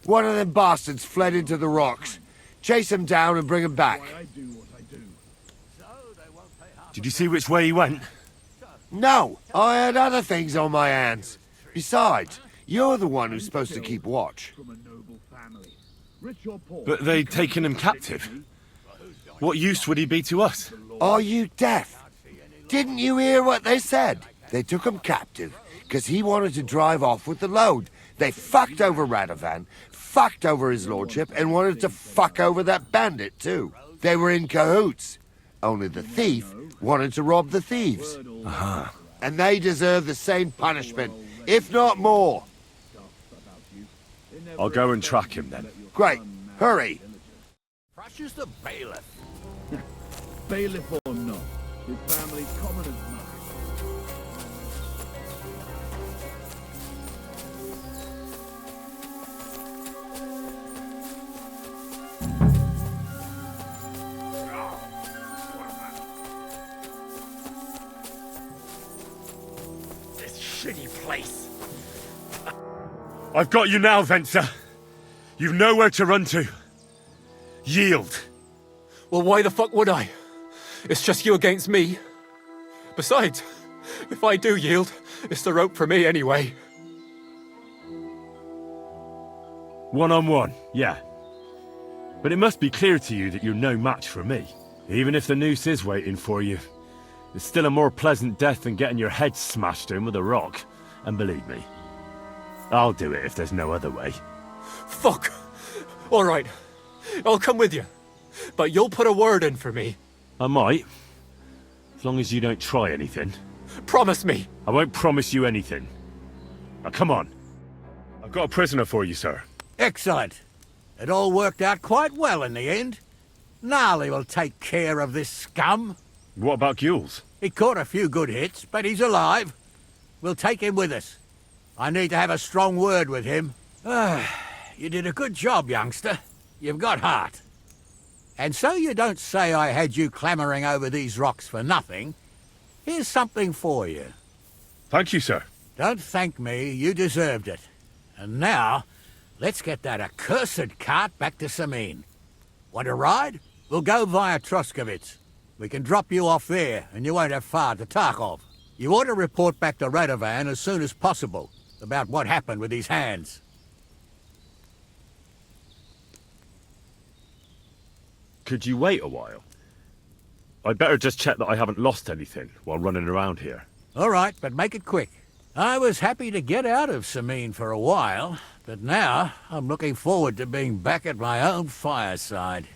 One of them bastards fled into the rocks. Chase him down and bring him back. Did you see which way he went? No, I had other things on my hands. Besides, you're the one who's supposed to keep watch. But they'd taken him captive. What use would he be to us? Are you deaf? Didn't you hear what they said? They took him captive because he wanted to drive off with the load. They fucked over Radovan, fucked over his lordship, and wanted to fuck over that bandit too. They were in cahoots. Only the thief wanted to rob the thieves. And they deserve the same punishment, if not more. I'll go and track him then. Great. Hurry. Crushes the bailiff. Bailiff or not, his family's common as mine. Shitty place. I've got you now, Venser. You've nowhere to run to. Yield. Well, why the fuck would I? It's just you against me. Besides, if I do yield, it's the rope for me anyway. One-on-one, yeah. But it must be clear to you that you're no match for me. Even if the noose is waiting for you, it's still a more pleasant death than getting your head smashed in with a rock. And believe me, I'll do it if there's no other way. Fuck! All right, I'll come with you. But you'll put a word in for me. I might. As long as you don't try anything. Promise me. I won't promise you anything. Now come on. I've got a prisoner for you, sir. Excellent. It all worked out quite well in the end. Gnarly will take care of this scum. What about Gules? He caught a few good hits, but he's alive. We'll take him with us. I need to have a strong word with him. You did a good job, youngster. You've got heart. And so you don't say I had you clambering over these rocks for nothing. Here's something for you. Thank you, sir. Don't thank me, you deserved it. And now, let's get that accursed cart back to Samin. Want a ride? We'll go via Troskovitz. We can drop you off there, and you won't have far to Tarkov. You ought to report back to Radovan as soon as possible about what happened with his hands. Could you wait a while? I'd better just check that I haven't lost anything while running around here. All right, but make it quick. I was happy to get out of Samin for a while, but now I'm looking forward to being back at my own fireside.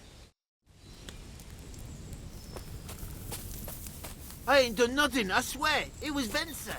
I ain't done nothing, I swear. It was Venser.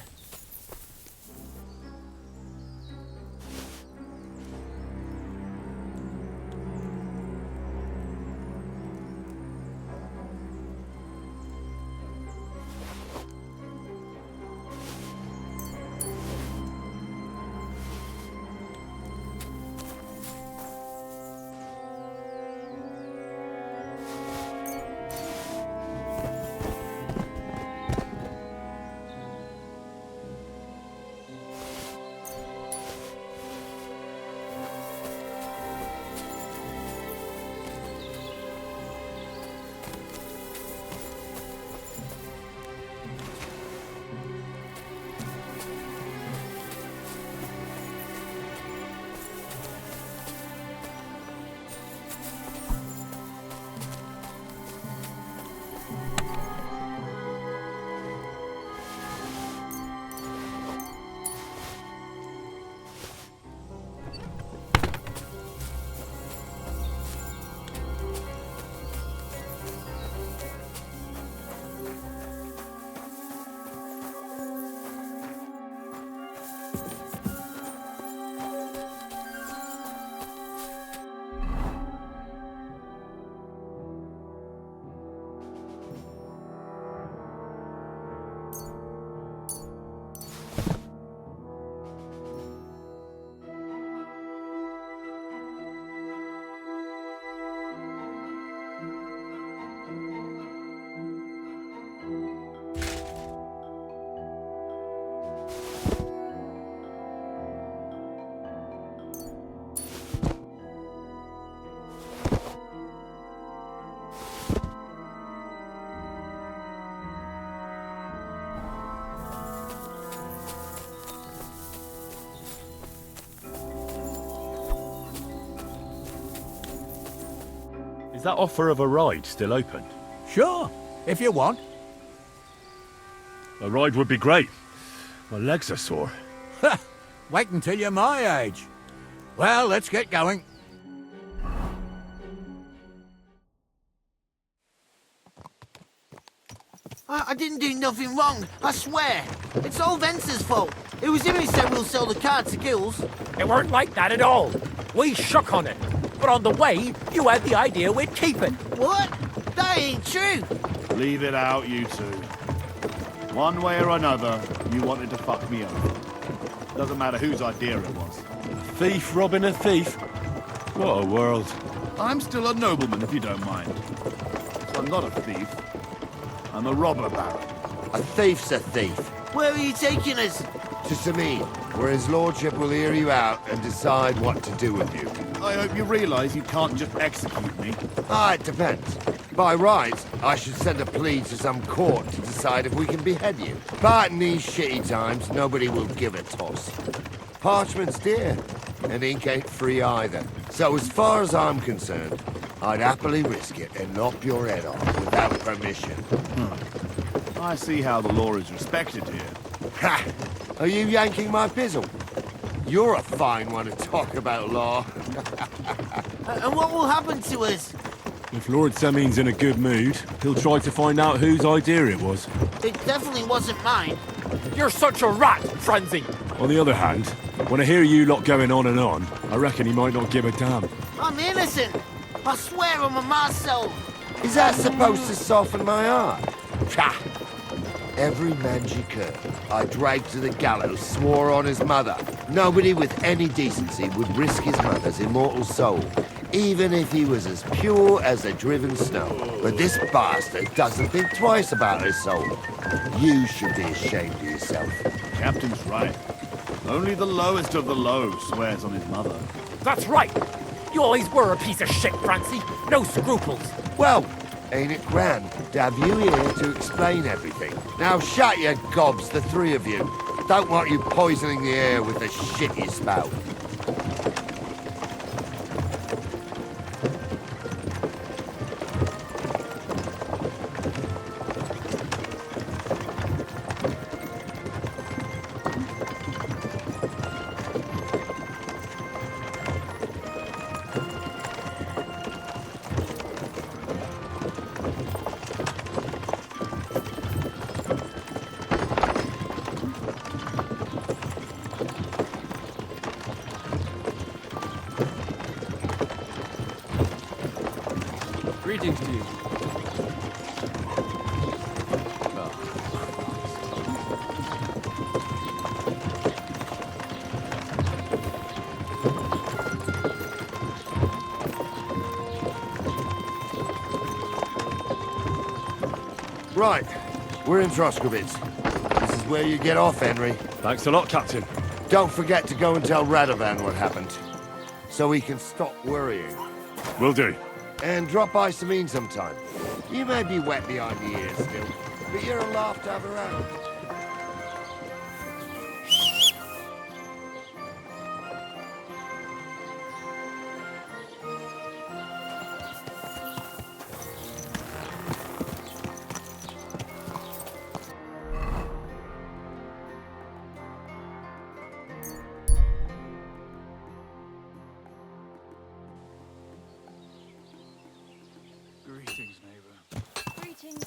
that offer of a ride still open? Sure, if you want. A ride would be great. My legs are sore. Wait until you're my age. Well, let's get going. I didn't do nothing wrong, I swear. It's all Vence's fault. It was him who said we'll sell the car to Gills. It weren't like that at all. We shook on it. But on the way, you had the idea we'd keep it. What? That ain't true. Leave it out, you two. One way or another, you wanted to fuck me over. Doesn't matter whose idea it was. A thief robbing a thief? What a world. I'm still a nobleman, if you don't mind. So I'm not a thief. I'm a robber baron. A thief's a thief. Where are you taking us? To Sameen, where his lordship will hear you out and decide what to do with you. I hope you realise you can't just execute me. It depends. By rights, I should send a plea to some court to decide if we can behead you. But in these shitty times, nobody will give a toss. Parchment's dear, and ink ain't free either. So as far as I'm concerned, I'd happily risk it and lop your head off without permission. I see how the law is respected here. Ha! Are you yanking my pizzle? You're a fine one to talk about law. And what will happen to us? If Lord Semeen's in a good mood, he'll try to find out whose idea it was. It definitely wasn't mine. You're such a rat, Francie. On the other hand, when I hear you lot going on and on, I reckon he might not give a damn. I'm innocent. I swear on my soul. Is that supposed to soften my heart? Ha! Every mangy-cur I dragged to the gallows swore on his mother. Nobody with any decency would risk his mother's immortal soul, even if he was as pure as the driven snow. But this bastard doesn't think twice about his soul. You should be ashamed of yourself. Captain's right. Only the lowest of the low swears on his mother. That's right. You always were a piece of shit, Francie. No scruples. Well, ain't it grand to have you here to explain everything? Now shut your gobs, the three of you. Don't want you poisoning the air with the shit you spout. Greetings to you. Right, we're in Troskovitz. This is where you get off, Henry. Thanks a lot, Captain. Don't forget to go and tell Radovan what happened, so he can stop worrying. Will do. And drop by Sameen sometime. You may be wet behind the ears still, but you're a laugh to have around. Greetings, neighbour. Greetings.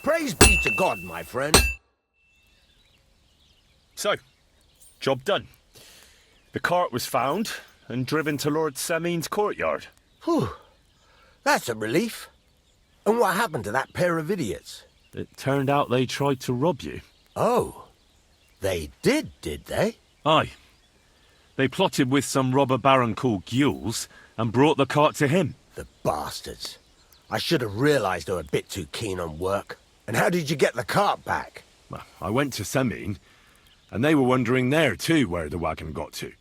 Praise be to God, my friend. So, job done. The cart was found and driven to Lord Semeen's courtyard. Whew. That's a relief. And what happened to that pair of idiots? It turned out they tried to rob you. Oh. They did they? Aye. They plotted with some robber baron called Gules and brought the cart to him. The bastards. I should have realised they were a bit too keen on work. And how did you get the cart back? Well, I went to Semeen, and they were wondering there too where the wagon got to.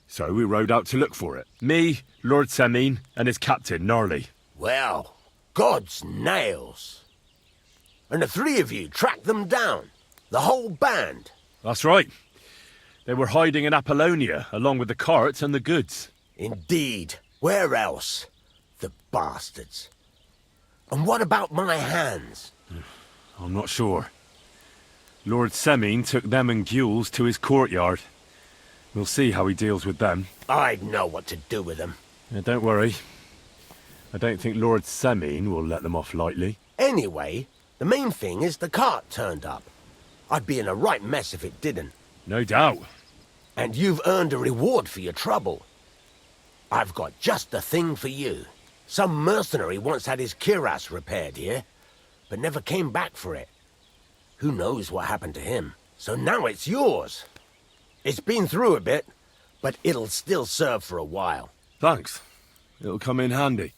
So we rode out to look for it. Me, Lord Semeen, and his captain, Gnarly. Well, God's nails. And the three of you tracked them down? The whole band? That's right. They were hiding in Apollonia, along with the carts and the goods. Indeed. Where else? The bastards. And what about my hands? I'm not sure. Lord Semine took them and Gules to his courtyard. We'll see how he deals with them. I'd know what to do with them. Don't worry. I don't think Lord Semine will let them off lightly. Anyway, the main thing is the cart turned up. I'd be in a right mess if it didn't. No doubt. And you've earned a reward for your trouble. I've got just the thing for you. Some mercenary once had his cuirass repaired here, but never came back for it. Who knows what happened to him? So now it's yours. It's been through a bit, but it'll still serve for a while. Thanks. It'll come in handy.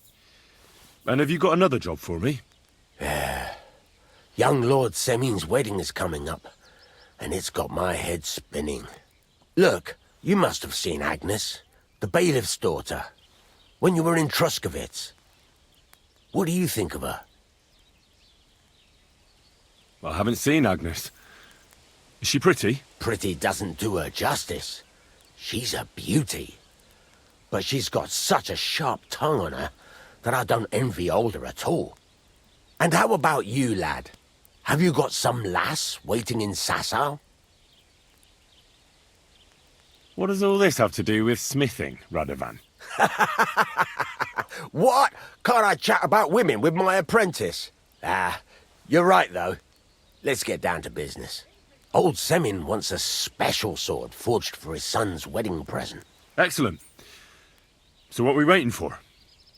And have you got another job for me? Young Lord Semine's wedding is coming up, and it's got my head spinning. Look, you must have seen Agnes, the bailiff's daughter, when you were in Truskovitz. What do you think of her? I haven't seen Agnes. Is she pretty? Pretty doesn't do her justice. She's a beauty. But she's got such a sharp tongue on her that I don't envy older at all. And how about you, lad? Have you got some lass waiting in Sasau? What does all this have to do with smithing, Radovan? What? Can't I chat about women with my apprentice? You're right, though. Let's get down to business. Old Semine wants a special sword forged for his son's wedding present. Excellent. So what are we waiting for?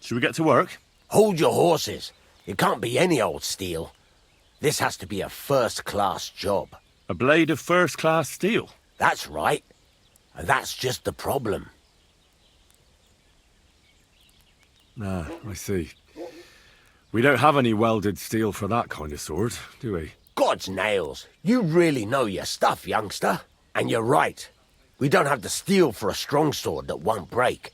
Should we get to work? Hold your horses. It can't be any old steel. This has to be a first-class job. A blade of first-class steel? That's right. And that's just the problem. Ah, I see. We don't have any welded steel for that kind of sword, do we? God's nails. You really know your stuff, youngster. And you're right. We don't have the steel for a strong sword that won't break.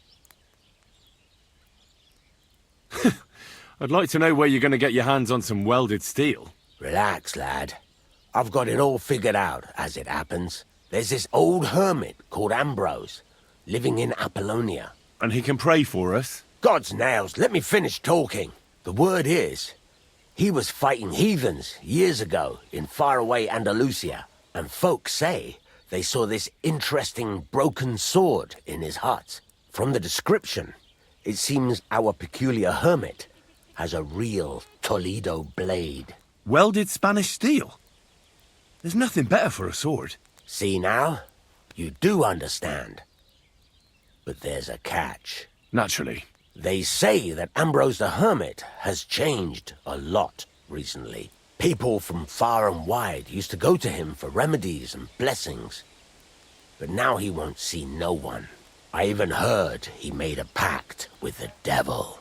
I'd like to know where you're going to get your hands on some welded steel. Relax, lad. I've got it all figured out, as it happens. There's this old hermit called Ambrose, living in Apollonia. And he can pray for us? God's nails, let me finish talking. The word is, he was fighting heathens years ago in faraway Andalusia, and folks say they saw this interesting broken sword in his hut. From the description, it seems our peculiar hermit has a real Toledo blade. Welded Spanish steel? There's nothing better for a sword. See now? You do understand. But there's a catch. Naturally. They say that Ambrose the Hermit has changed a lot recently. People from far and wide used to go to him for remedies and blessings. But now he won't see no one. I even heard he made a pact with the devil.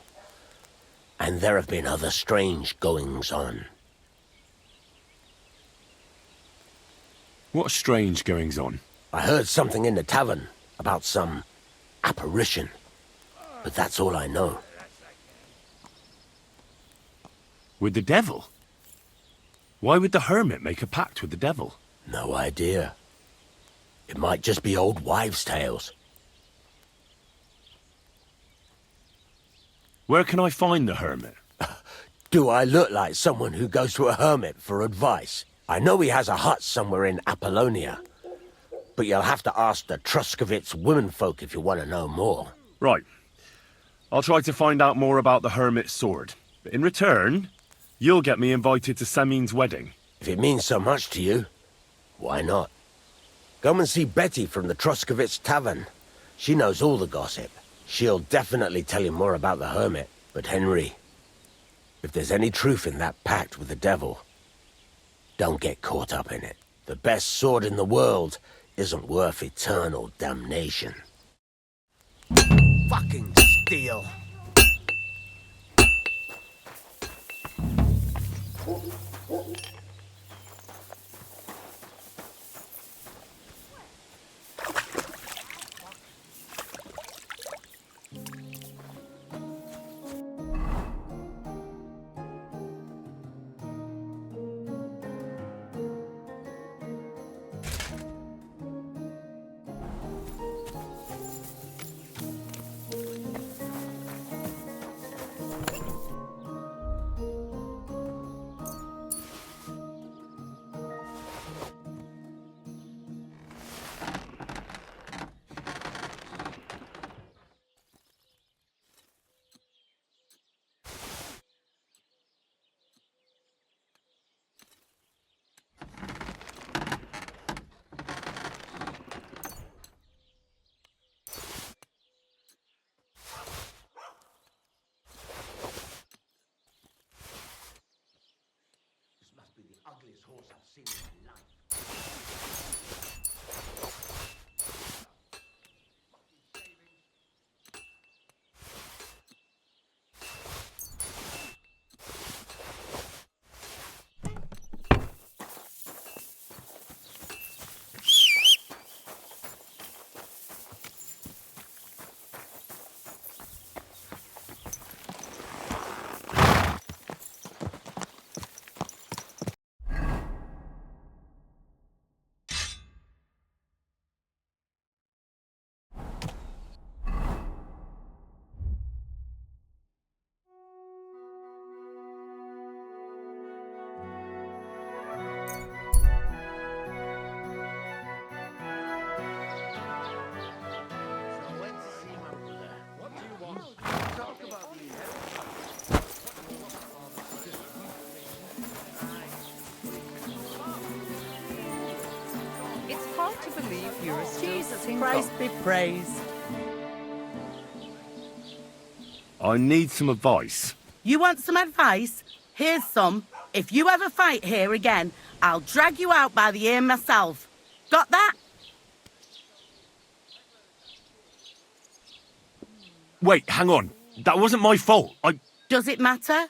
And there have been other strange goings-on. What strange goings-on? I heard something in the tavern about some apparition. But that's all I know. With the devil? Why would the hermit make a pact with the devil? No idea. It might just be old wives' tales. Where can I find the hermit? Do I look like someone who goes to a hermit for advice? I know he has a hut somewhere in Apollonia. But you'll have to ask the Truskovitz womenfolk if you want to know more. Right. I'll try to find out more about the hermit's sword. But in return, you'll get me invited to Semine's wedding. If it means so much to you, why not? Come and see Betty from the Truskovitz Tavern. She knows all the gossip. She'll definitely tell you more about the hermit. But Henry, if there's any truth in that pact with the devil, don't get caught up in it. The best sword in the world isn't worth eternal damnation. Fucking steel! horse I've seen in my life. It's hard to believe you're still Jesus single. Christ be praised. I need some advice. You want some advice? Here's some. If you ever fight here again, I'll drag you out by the ear myself. Got that? Wait, hang on. That wasn't my fault. Does it matter?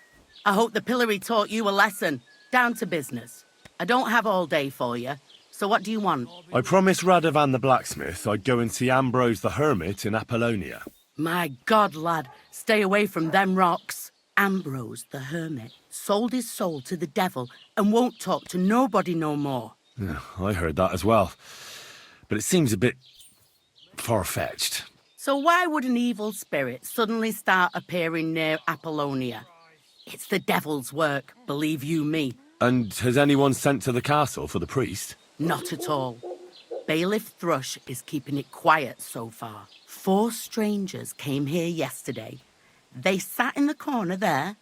I hope the pillory taught you a lesson. Down to business. I don't have all day for you. So what do you want? I promised Radovan the blacksmith I'd go and see Ambrose the hermit in Apollonia. My God, lad, stay away from them rocks. Ambrose the hermit sold his soul to the devil and won't talk to nobody no more. Yeah, I heard that as well. But it seems a bit far-fetched. So why would an evil spirit suddenly start appearing near Apollonia? It's the devil's work, believe you me. And has anyone sent to the castle for the priest? Not at all. Bailiff Thrush is keeping it quiet so far. 4 strangers came here yesterday. They sat in the corner there,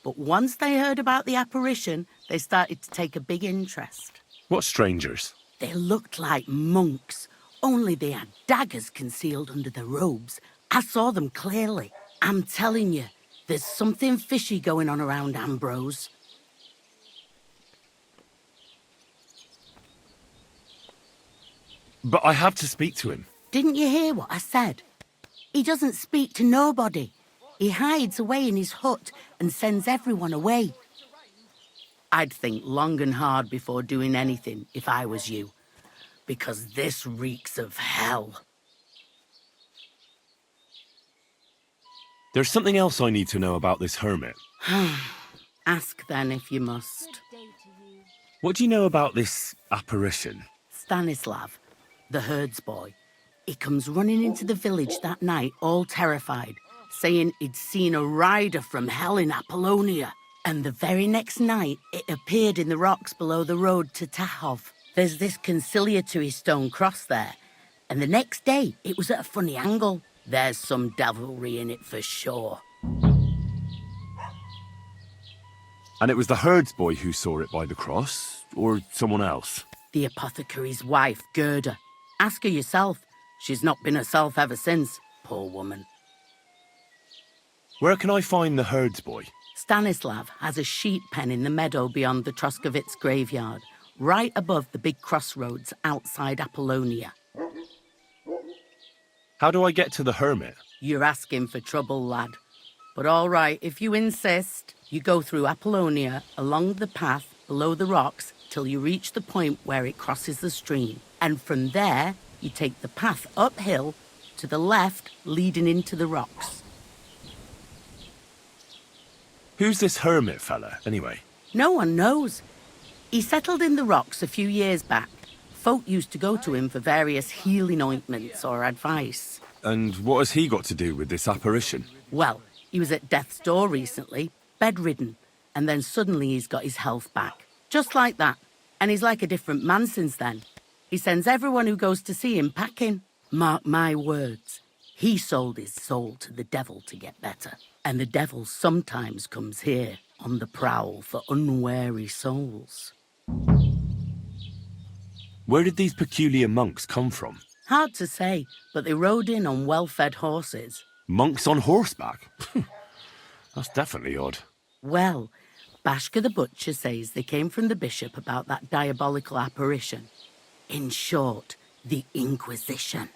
but once they heard about the apparition, they started to take a big interest. What strangers? They looked like monks, only they had daggers concealed under their robes. I saw them clearly. I'm telling you, there's something fishy going on around Ambrose. But I have to speak to him. Didn't you hear what I said? He doesn't speak to nobody. He hides away in his hut and sends everyone away. I'd think long and hard before doing anything if I was you, because this reeks of hell. There's something else I need to know about this hermit. Ask then if you must. What do you know about this apparition? Stanislav, the herds boy. He comes running into the village that night, all terrified, saying he'd seen a rider from hell in Apollonia. And the very next night, it appeared in the rocks below the road to Tahov. There's this conciliatory stone cross there. And the next day, it was at a funny angle. There's some devilry in it for sure. And it was the herds boy who saw it by the cross, or someone else? The apothecary's wife, Gerda. Ask her yourself. She's not been herself ever since, poor woman. Where can I find the herds boy? Stanislav has a sheep pen in the meadow beyond the Troskovitz graveyard, right above the big crossroads outside Apollonia. How do I get to the hermit? You're asking for trouble, lad. But all right, if you insist, you go through Apollonia along the path below the rocks till you reach the point where it crosses the stream. And from there, you take the path uphill to the left, leading into the rocks. Who's this hermit fella, anyway? No one knows. He settled in the rocks a few years back. Folk used to go to him for various healing ointments or advice. And what has he got to do with this apparition? Well, he was at death's door recently, bedridden, and then suddenly he's got his health back. Just like that. And he's like a different man since then. He sends everyone who goes to see him packing. Mark my words. He sold his soul to the devil to get better. And the devil sometimes comes here on the prowl for unwary souls. Where did these peculiar monks come from? Hard to say, but they rode in on well-fed horses. Monks on horseback? That's definitely odd. Well, Bashka the Butcher says they came from the bishop about that diabolical apparition. In short, the Inquisition.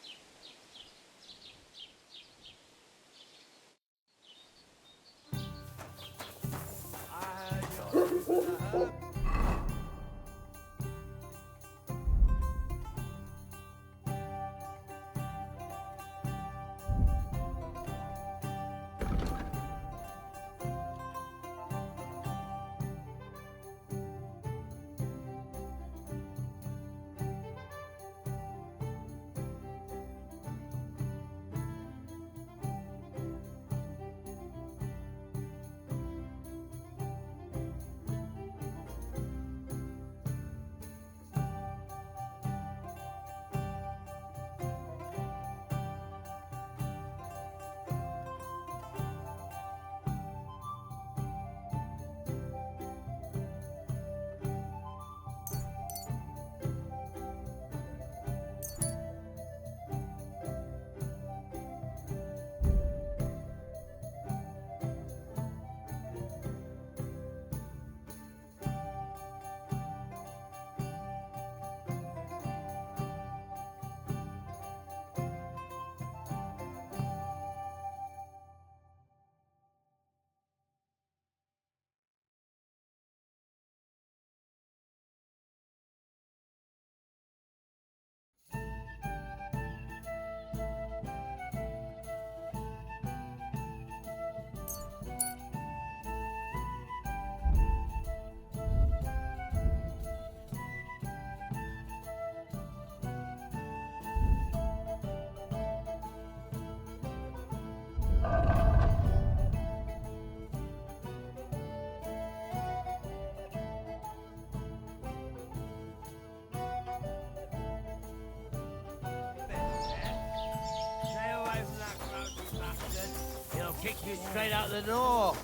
He'll kick you straight out the door.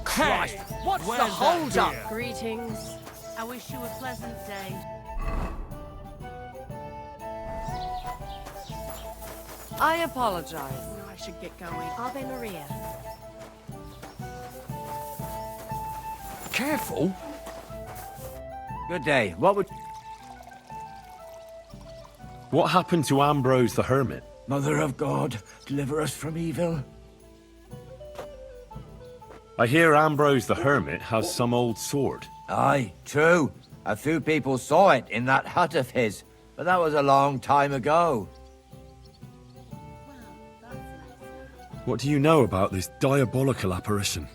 Christ, what's the hold-up? Greetings. I wish you a pleasant day. I apologize. I should get going. Ave Maria. Careful. Good day. What would... What happened to Ambrose the Hermit? Mother of God, deliver us from evil. I hear Ambrose the Hermit has some old sword. Aye, true. A few people saw it in that hut of his, but that was a long time ago. What do you know about this diabolical apparition?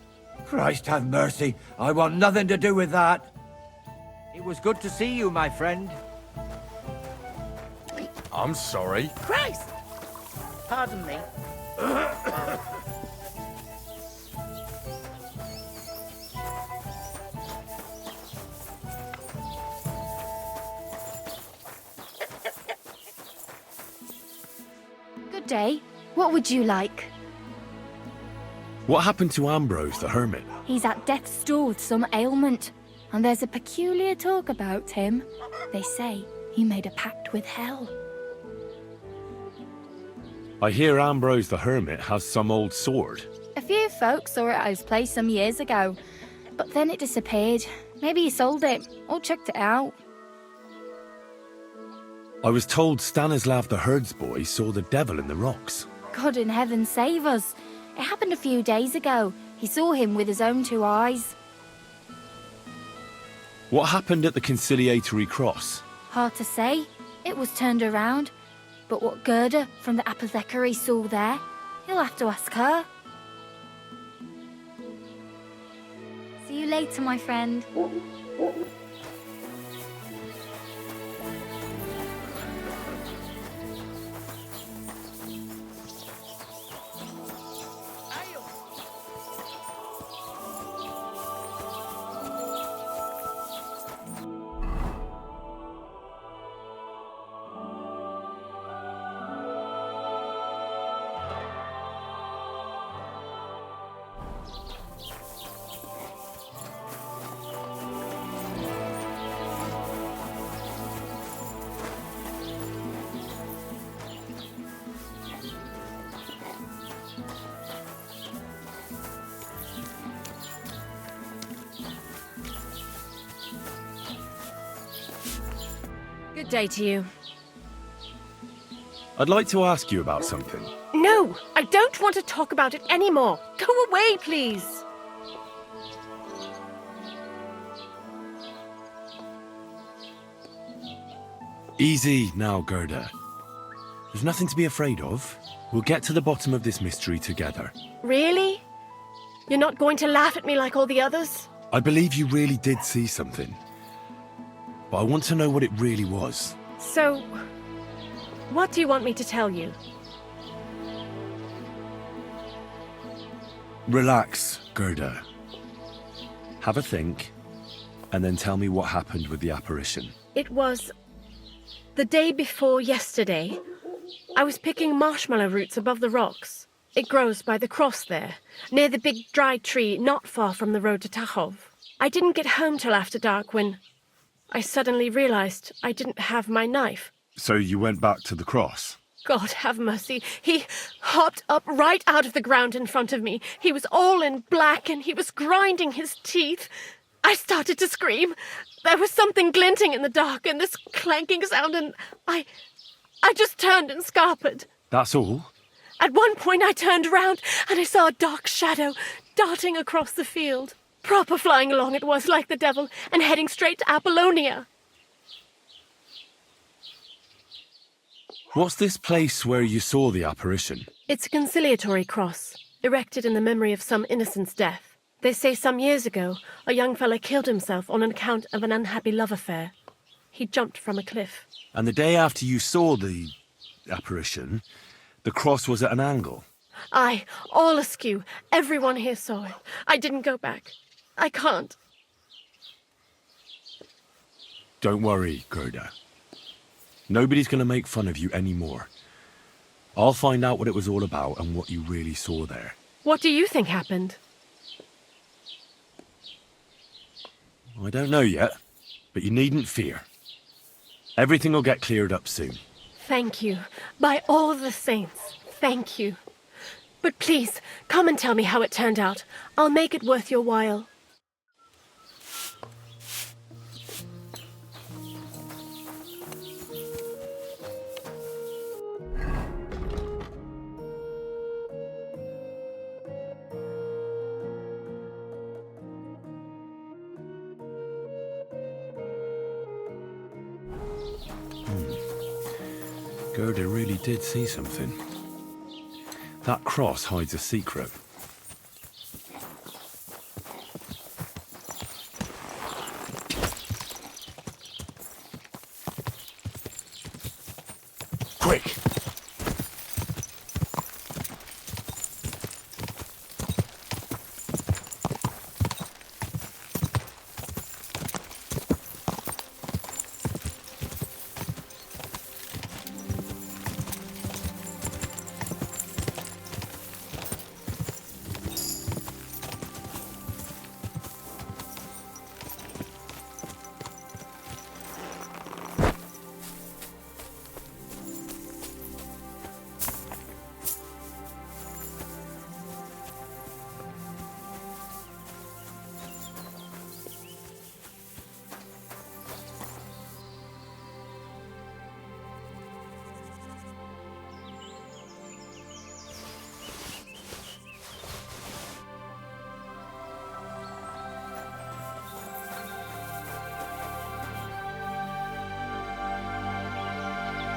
Christ have mercy. I want nothing to do with that. It was good to see you, my friend. I'm sorry. Christ! Pardon me. Good day. What would you like? What happened to Ambrose the Hermit? He's at death's door with some ailment, and there's a peculiar talk about him. They say he made a pact with hell. I hear Ambrose the Hermit has some old sword. A few folks saw it at his place some years ago, but then it disappeared. Maybe he sold it, or chucked it out. I was told Stanislav the herdsboy saw the devil in the rocks. God in heaven save us. It happened a few days ago. He saw him with his own 2 eyes. What happened at the conciliatory cross? Hard to say. It was turned around. But what Gerda from the apothecary saw there, you'll have to ask her. See you later, my friend. Good day to you. I'd like to ask you about something. No, I don't want to talk about it anymore. Go away, please. Easy now, Gerda. There's nothing to be afraid of. We'll get to the bottom of this mystery together. Really? You're not going to laugh at me like all the others? I believe you really did see something. But I want to know what it really was. So, what do you want me to tell you? Relax, Gerda. Have a think, and then tell me what happened with the apparition. It was the day before yesterday. I was picking marshmallow roots above the rocks. It grows by the cross there, near the big dry tree not far from the road to Tachov. I didn't get home till after dark when I suddenly realized I didn't have my knife. So you went back to the cross? God have mercy. He hopped up right out of the ground in front of me. He was all in black and he was grinding his teeth. I started to scream. There was something glinting in the dark and this clanking sound and I just turned and scarpered. That's all? At one point I turned around and I saw a dark shadow darting across the field. Proper flying along it was, like the devil, and heading straight to Apollonia. What's this place where you saw the apparition? It's a conciliatory cross, erected in the memory of some innocent's death. They say some years ago, a young fellow killed himself on account of an unhappy love affair. He jumped from a cliff. And the day after you saw the apparition, the cross was at an angle? Aye, all askew. Everyone here saw it. I didn't go back. I can't. Don't worry, Gerda. Nobody's going to make fun of you anymore. I'll find out what it was all about and what you really saw there. What do you think happened? I don't know yet, but you needn't fear. Everything will get cleared up soon. Thank you. By all the saints, thank you. But please, come and tell me how it turned out. I'll make it worth your while. Gerda really did see something. That cross hides a secret. Quick!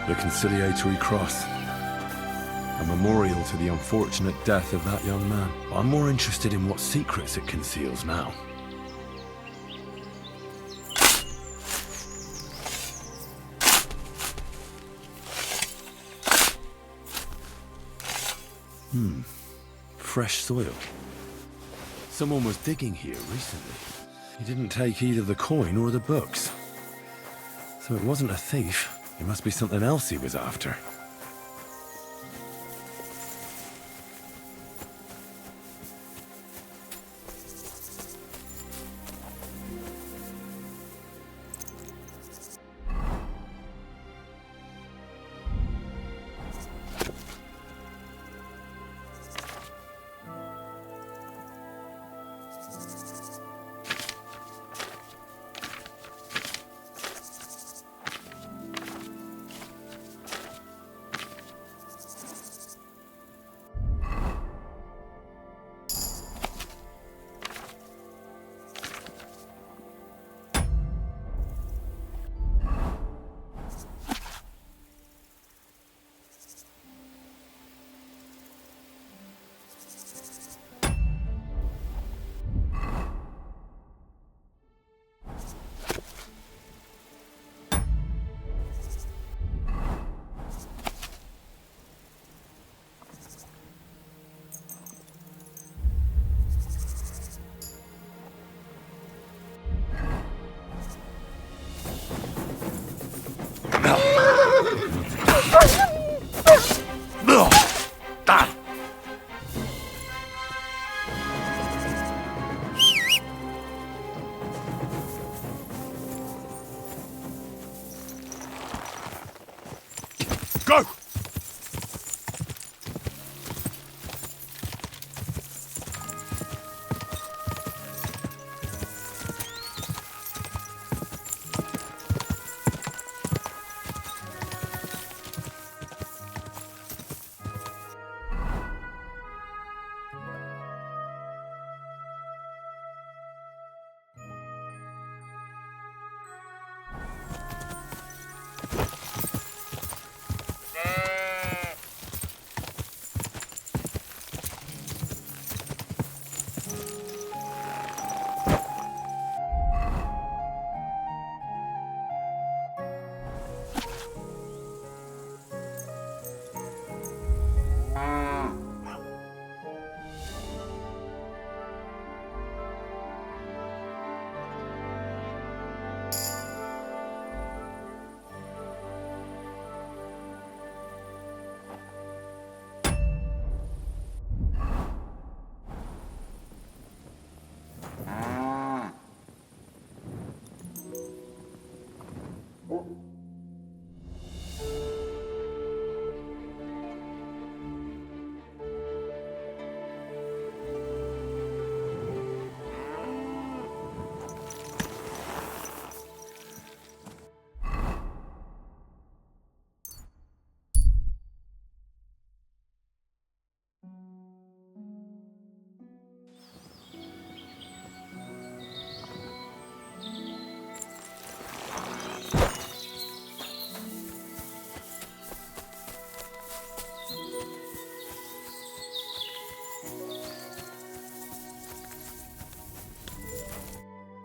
The conciliatory cross. A memorial to the unfortunate death of that young man. I'm more interested in what secrets it conceals now. Fresh soil. Someone was digging here recently. He didn't take either the coin or the books. So it wasn't a thief. It must be something else he was after. Go!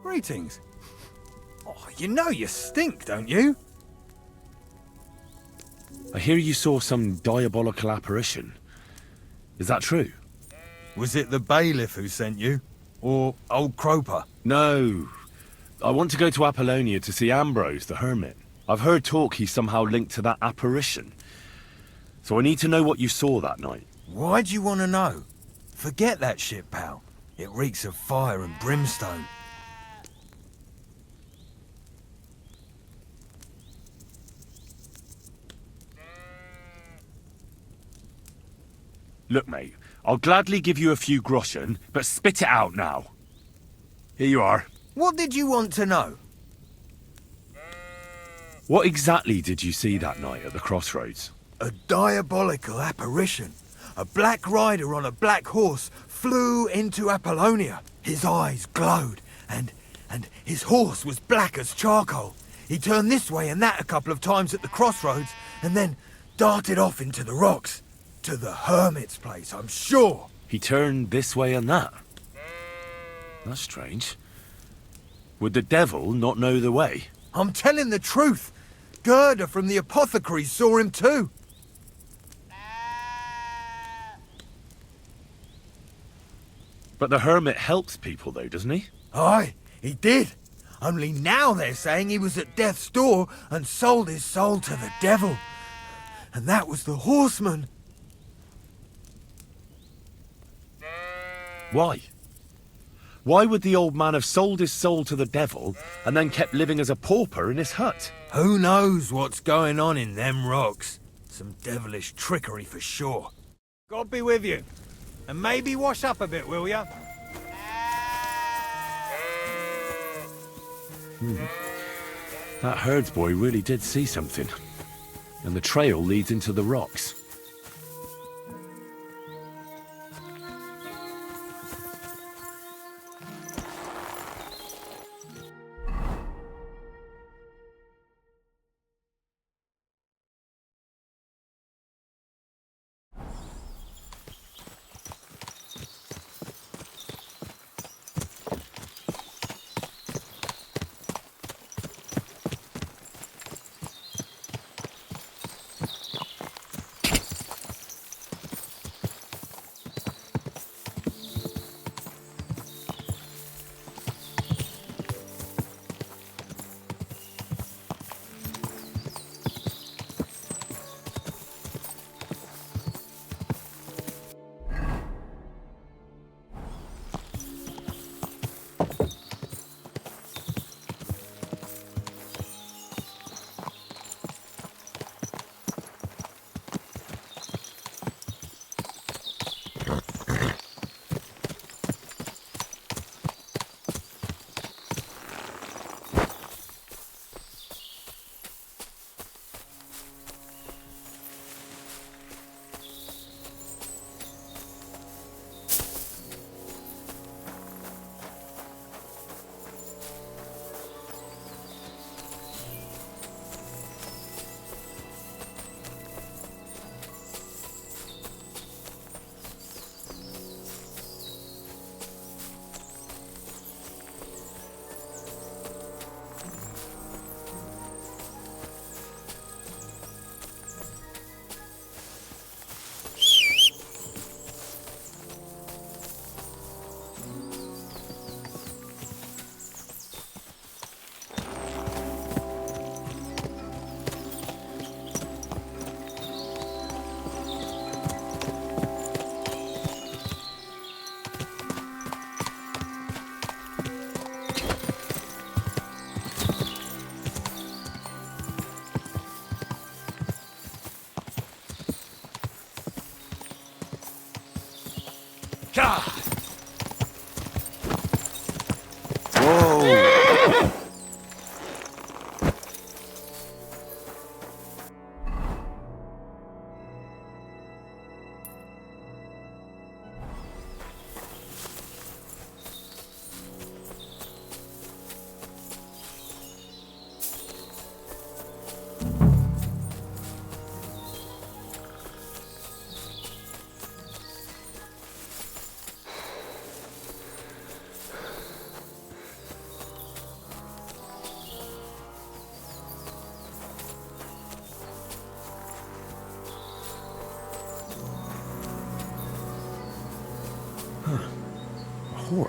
Greetings. Oh, you know you stink, don't you? I hear you saw some diabolical apparition. Is that true? Was it the bailiff who sent you? Or old Croper? No. I want to go to Apollonia to see Ambrose, the hermit. I've heard talk he's somehow linked to that apparition. So I need to know what you saw that night. Why do you want to know? Forget that shit, pal. It reeks of fire and brimstone. Look, mate, I'll gladly give you a few groschen, but spit it out now. Here you are. What did you want to know? What exactly did you see that night at the crossroads? A diabolical apparition. A black rider on a black horse flew into Apollonia. His eyes glowed, and his horse was black as charcoal. He turned this way and that a couple of times at the crossroads, and then darted off into the rocks. To the hermit's place, I'm sure. He turned this way and that? That's strange. Would the devil not know the way? I'm telling the truth. Gerda from the apothecary saw him too. But the hermit helps people though, doesn't he? Aye, he did. Only now they're saying he was at death's door and sold his soul to the devil. And that was the horseman. Why? Why would the old man have sold his soul to the devil and then kept living as a pauper in his hut? Who knows what's going on in them rocks? Some devilish trickery for sure. God be with you. And maybe wash up a bit, will ya? That herdsboy really did see something. And the trail leads into the rocks.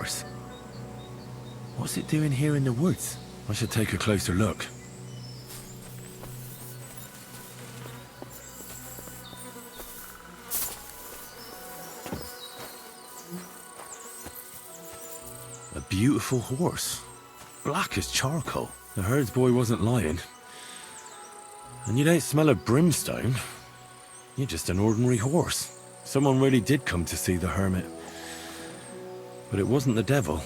horse? What's it doing here in the woods? I should take a closer look. A beautiful horse. Black as charcoal. The herds boy wasn't lying. And you don't smell of brimstone. You're just an ordinary horse. Someone really did come to see the hermit. But it wasn't the devil.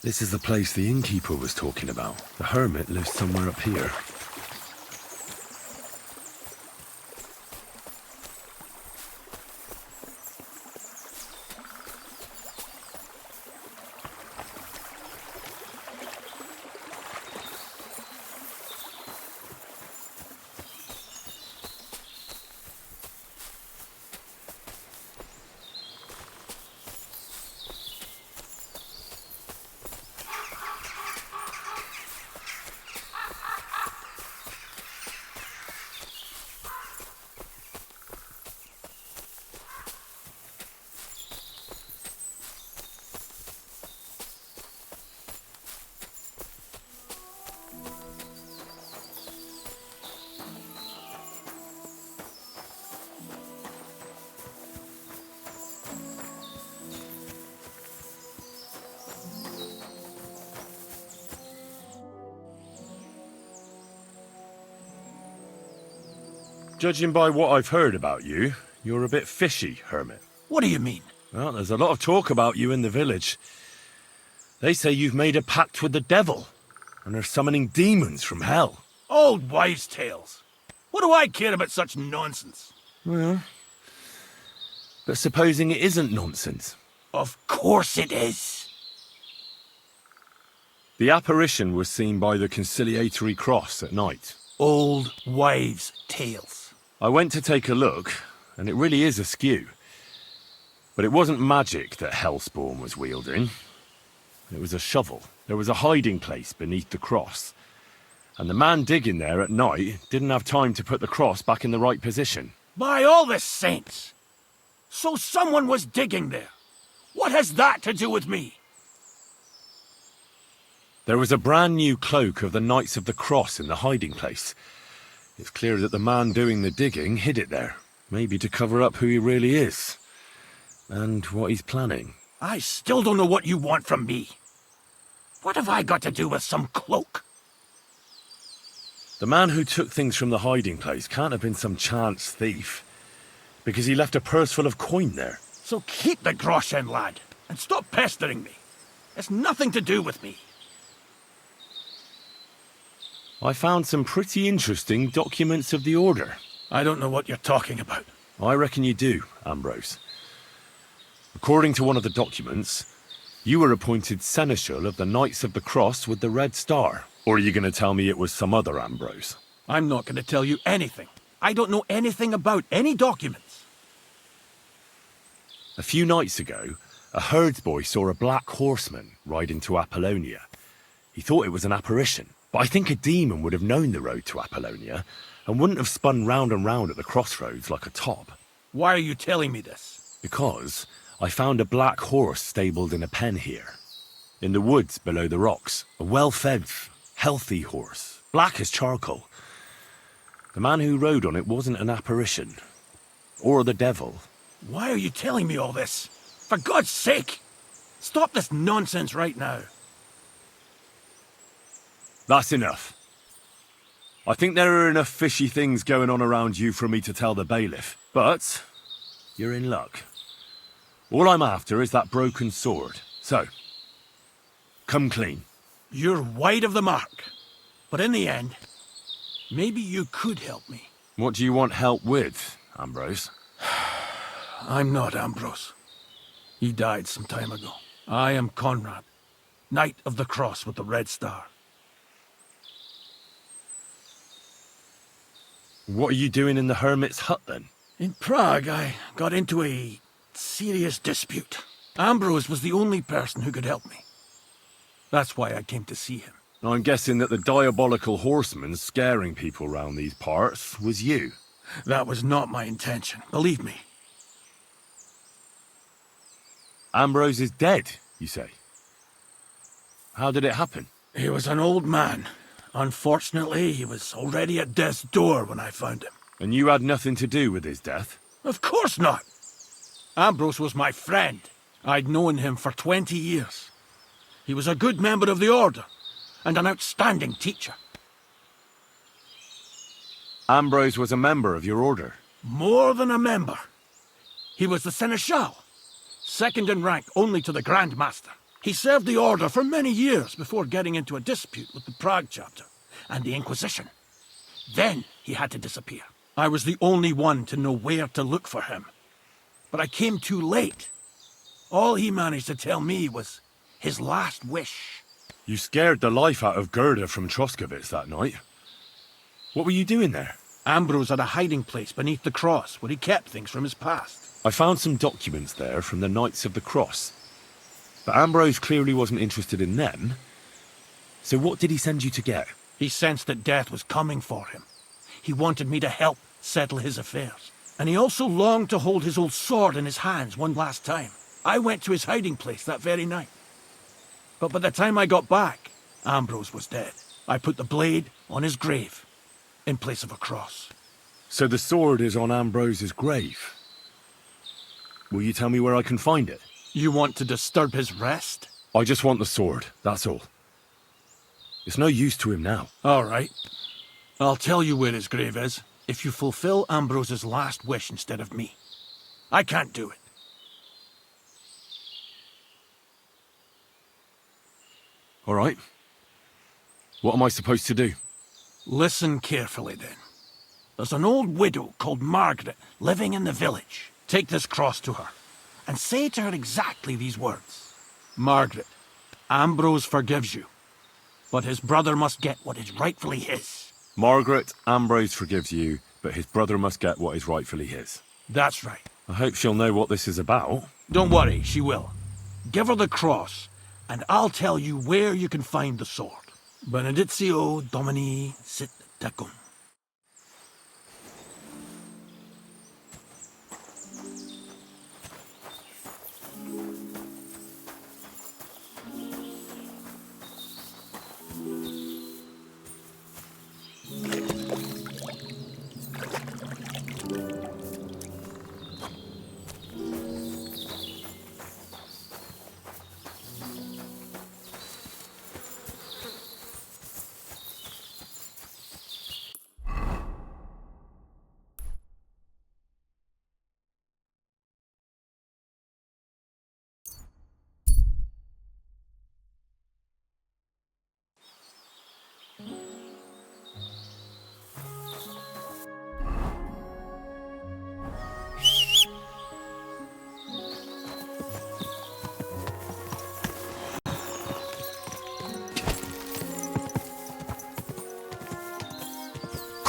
This is the place the innkeeper was talking about. The hermit lives somewhere up here. Judging by what I've heard about you, you're a bit fishy, Hermit. What do you mean? Well, there's a lot of talk about you in the village. They say you've made a pact with the devil, and are summoning demons from hell. Old wives' tales. What do I care about such nonsense? Well, but supposing it isn't nonsense? Of course it is. The apparition was seen by the conciliatory cross at night. Old wives' tales. I went to take a look, and it really is askew. But it wasn't magic that Hellspawn was wielding. It was a shovel. There was a hiding place beneath the cross. And the man digging there at night didn't have time to put the cross back in the right position. By all the saints! So someone was digging there. What has that to do with me? There was a brand new cloak of the Knights of the Cross in the hiding place. It's clear that the man doing the digging hid it there, maybe to cover up who he really is, and what he's planning. I still don't know what you want from me. What have I got to do with some cloak? The man who took things from the hiding place can't have been some chance thief, because he left a purse full of coin there. So keep the groschen, lad, and stop pestering me. It's nothing to do with me. I found some pretty interesting documents of the Order. I don't know what you're talking about. I reckon you do, Ambrose. According to one of the documents, you were appointed Seneschal of the Knights of the Cross with the Red Star. Or are you going to tell me it was some other Ambrose? I'm not going to tell you anything. I don't know anything about any documents. A few nights ago, a herdsboy saw a black horseman ride into Apollonia. He thought it was an apparition, but I think a demon would have known the road to Apollonia and wouldn't have spun round and round at the crossroads like a top. Why are you telling me this? Because I found a black horse stabled in a pen here. In the woods below the rocks. A well-fed, healthy horse. Black as charcoal. The man who rode on it wasn't an apparition. Or the devil. Why are you telling me all this? For God's sake! Stop this nonsense right now. That's enough. I think there are enough fishy things going on around you for me to tell the bailiff. But you're in luck. All I'm after is that broken sword. So, come clean. You're wide of the mark. But in the end, maybe you could help me. What do you want help with, Ambrose? I'm not Ambrose. He died some time ago. I am Conrad, Knight of the Cross with the Red Star. What are you doing in the hermit's hut, then? In Prague, I got into a serious dispute. Ambrose was the only person who could help me. That's why I came to see him. I'm guessing that the diabolical horseman scaring people round these parts was you. That was not my intention, believe me. Ambrose is dead, you say? How did it happen? He was an old man. Unfortunately, he was already at death's door when I found him. And you had nothing to do with his death? Of course not. Ambrose was my friend. I'd known him for 20 years. He was a good member of the Order, and an outstanding teacher. Ambrose was a member of your order? More than a member. He was the Seneschal, second in rank only to the Grand Master. He served the Order for many years before getting into a dispute with the Prague chapter and the Inquisition. Then he had to disappear. I was the only one to know where to look for him. But I came too late. All he managed to tell me was his last wish. You scared the life out of Gerda from Troskovitz that night. What were you doing there? Ambrose had a hiding place beneath the cross where he kept things from his past. I found some documents there from the Knights of the Cross. But Ambrose clearly wasn't interested in them. So what did he send you to get? He sensed that death was coming for him. He wanted me to help settle his affairs. And he also longed to hold his old sword in his hands one last time. I went to his hiding place that very night. But by the time I got back, Ambrose was dead. I put the blade on his grave, in place of a cross. So the sword is on Ambrose's grave? Will you tell me where I can find it? You want to disturb his rest? I just want the sword, that's all. It's no use to him now. All right. I'll tell you where his grave is, if you fulfill Ambrose's last wish instead of me. I can't do it. All right. What am I supposed to do? Listen carefully, then. There's an old widow called Margaret living in the village. Take this cross to her, and say to her exactly these words. Margaret, Ambrose forgives you, but his brother must get what is rightfully his. Margaret, Ambrose forgives you, but his brother must get what is rightfully his. That's right. I hope she'll know what this is about. Don't worry, she will. Give her the cross, and I'll tell you where you can find the sword. Benedictio Domini sit tecum.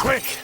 quick!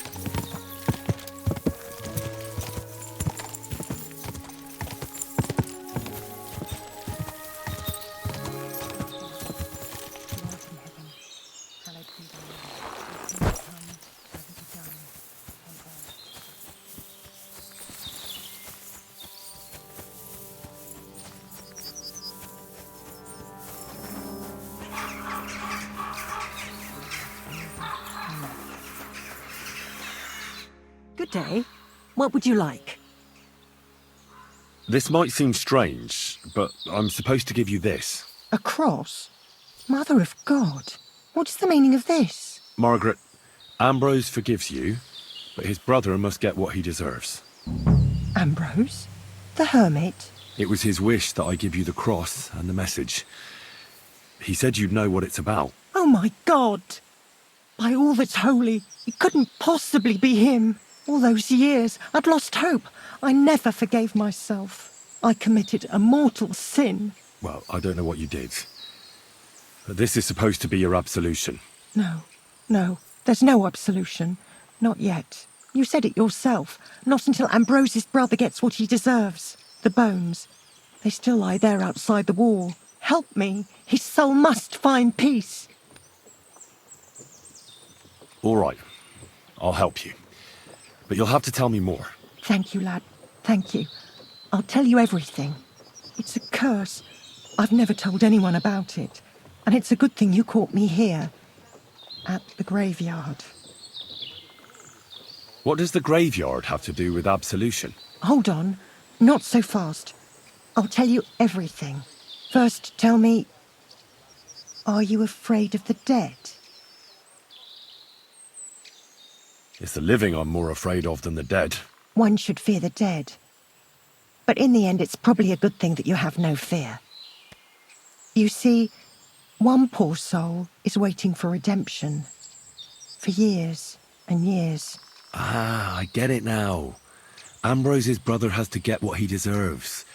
Good day. What would you like? This might seem strange, but I'm supposed to give you this. A cross? Mother of God. What's the meaning of this? Margaret, Ambrose forgives you, but his brother must get what he deserves. Ambrose? The hermit? It was his wish that I give you the cross and the message. He said you'd know what it's about. Oh my God! By all that's holy, it couldn't possibly be him. All those years, I'd lost hope. I never forgave myself. I committed a mortal sin. Well, I don't know what you did. But this is supposed to be your absolution. No, there's no absolution. Not yet. You said it yourself. Not until Ambrose's brother gets what he deserves. The bones. They still lie there outside the wall. Help me. His soul must find peace. All right. I'll help you. But you'll have to tell me more. Thank you, lad. Thank you. I'll tell you everything. It's a curse. I've never told anyone about it. And it's a good thing you caught me here. At the graveyard. What does the graveyard have to do with absolution? Hold on. Not so fast. I'll tell you everything. First, tell me... Are you afraid of the dead? It's the living I'm more afraid of than the dead. One should fear the dead. But in the end, it's probably a good thing that you have no fear. You see, one poor soul is waiting for redemption. For years and years. Ah, I get it now. Ambrose's brother has to get what he deserves.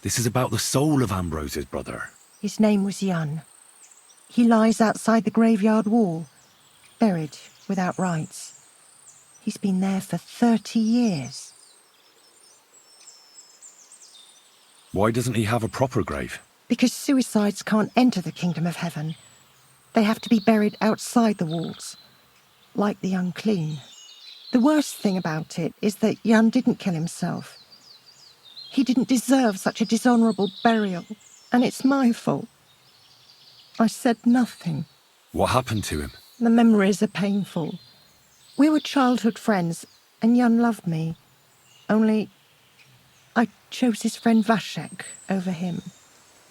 This is about the soul of Ambrose's brother. His name was Jan. He lies outside the graveyard wall, buried without rites. He's been there for 30 years. Why doesn't he have a proper grave? Because suicides can't enter the kingdom of heaven. They have to be buried outside the walls, like the unclean. The worst thing about it is that Jan didn't kill himself. He didn't deserve such a dishonourable burial, and it's my fault. I said nothing. What happened to him? The memories are painful. We were childhood friends, and Jan loved me. Only, I chose his friend Vashek over him.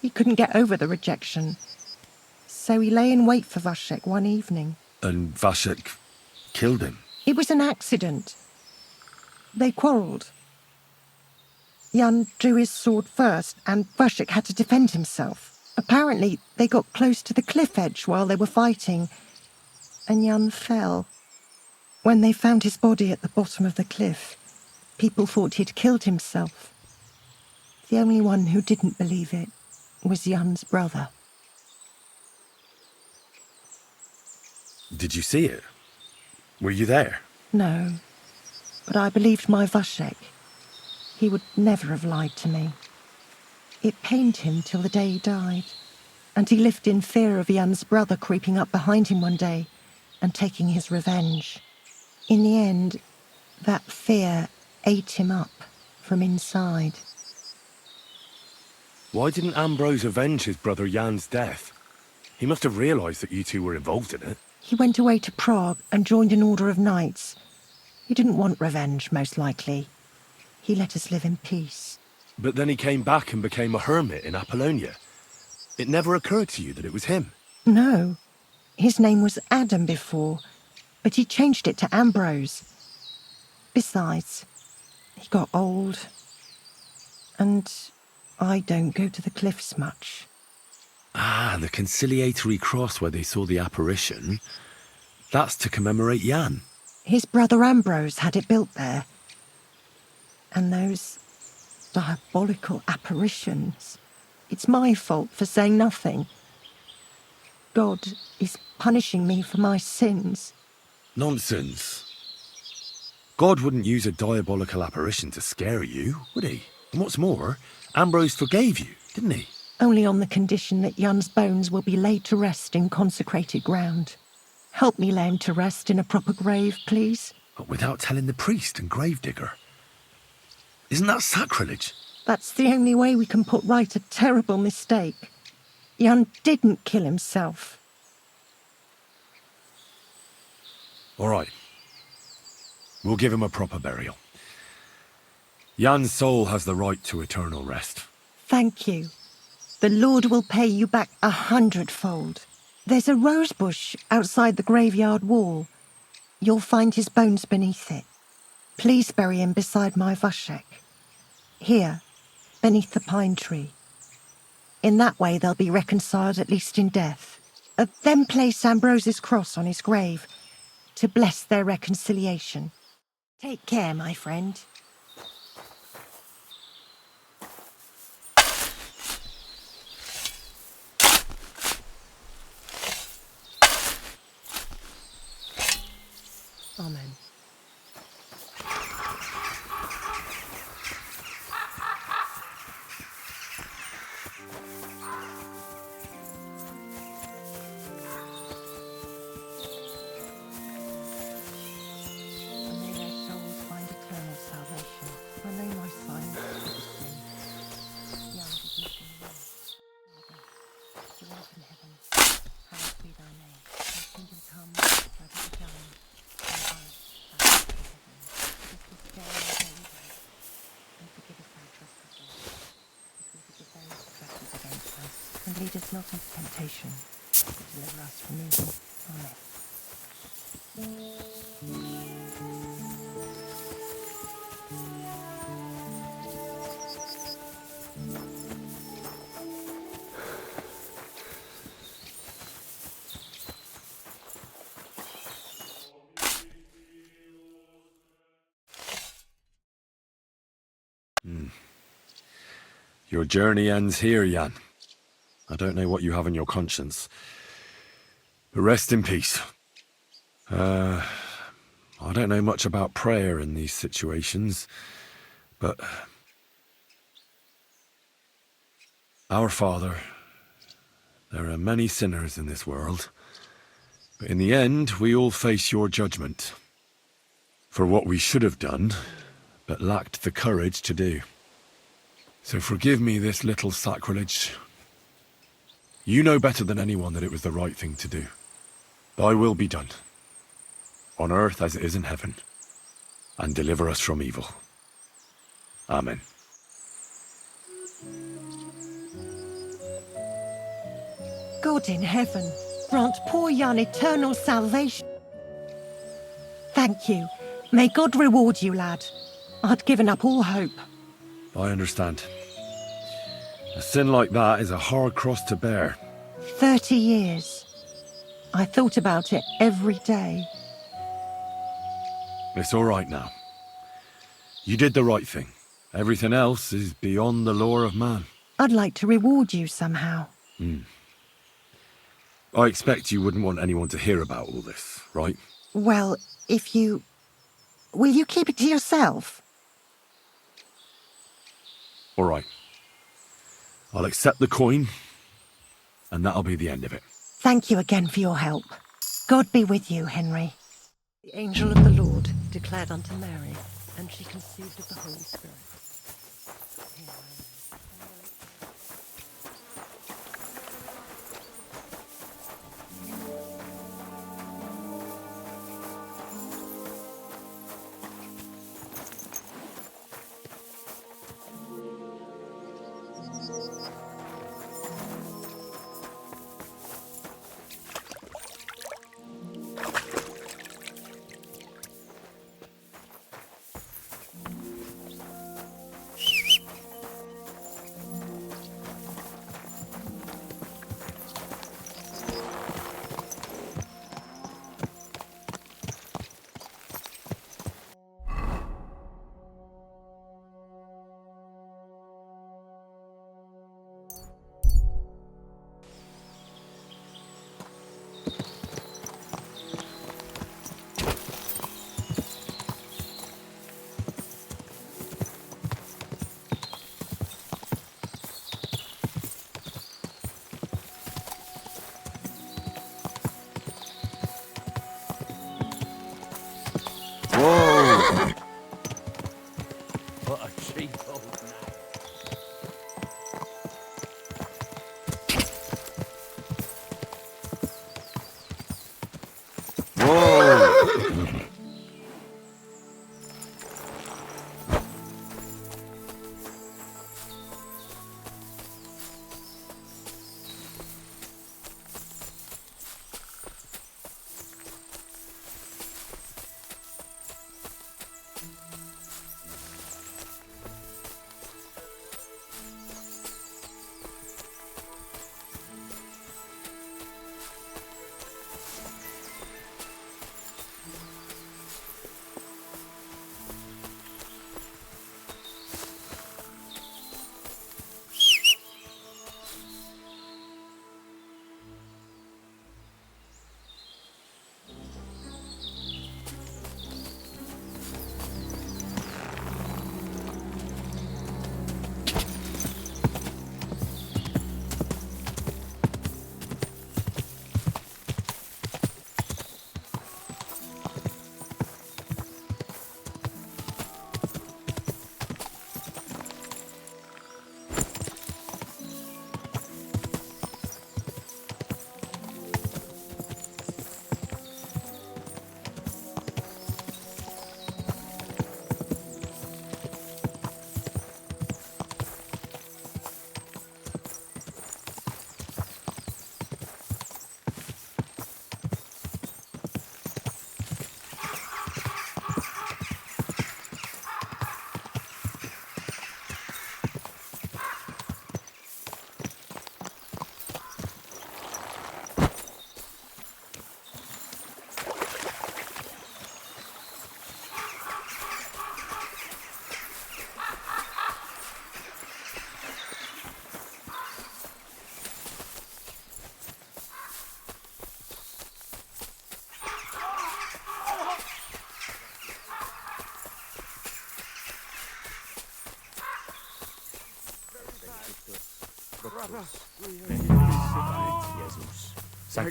He couldn't get over the rejection. So he lay in wait for Vashek one evening. And Vashek killed him? It was an accident. They quarrelled. Jan drew his sword first, and Vashek had to defend himself. Apparently, they got close to the cliff edge while they were fighting, and Jan fell. When they found his body at the bottom of the cliff, people thought he'd killed himself. The only one who didn't believe it was Jan's brother. Did you see it? Were you there? No, but I believed my Vashek. He would never have lied to me. It pained him till the day he died, and he lived in fear of Jan's brother creeping up behind him one day and taking his revenge. In the end, that fear ate him up from inside. Why didn't Ambrose avenge his brother Jan's death? He must have realised that you two were involved in it. He went away to Prague and joined an order of knights. He didn't want revenge, most likely. He let us live in peace. But then he came back and became a hermit in Apollonia. It never occurred to you that it was him? No. His name was Adam before, but he changed it to Ambrose. Besides, he got old. And I don't go to the cliffs much. Ah, the conciliatory cross where they saw the apparition. That's to commemorate Jan. His brother Ambrose had it built there. And those diabolical apparitions. It's my fault for saying nothing. God is punishing me for my sins. Nonsense. God wouldn't use a diabolical apparition to scare you, would he? And what's more, Ambrose forgave you, didn't he? Only on the condition that Jan's bones will be laid to rest in consecrated ground. Help me lay him to rest in a proper grave, please. But without telling the priest and gravedigger. Isn't that sacrilege? That's the only way we can put right a terrible mistake. Jan didn't kill himself. All right. We'll give him a proper burial. Jan's soul has the right to eternal rest. Thank you. The Lord will pay you back 100-fold. There's a rose bush outside the graveyard wall. You'll find his bones beneath it. Please bury him beside my Vashek. Here, beneath the pine tree. In that way they'll be reconciled at least in death. Then place Ambrose's cross on his grave to bless their reconciliation. Take care, my friend. Amen. And lead us not into temptation, but deliver us from evil. Amen. Your journey ends here, Jan. I don't know what you have on your conscience. But rest in peace. I don't know much about prayer in these situations, but... Our Father, there are many sinners in this world, but in the end, we all face your judgment for what we should have done, but lacked the courage to do. So forgive me this little sacrilege. You know better than anyone that it was the right thing to do. Thy will be done, on earth as it is in heaven, and deliver us from evil. Amen. God in heaven, grant poor Jan eternal salvation. Thank you. May God reward you, lad. I'd given up all hope. I understand. A sin like that is a hard cross to bear. 30 years. I thought about it every day. It's all right now. You did the right thing. Everything else is beyond the law of man. I'd like to reward you somehow. I expect you wouldn't want anyone to hear about all this, right? Well, if you... Will you keep it to yourself? All right. I'll accept the coin, and that'll be the end of it. Thank you again for your help. God be with you, Henry. The angel of the Lord declared unto Mary, and she conceived of the Holy Spirit.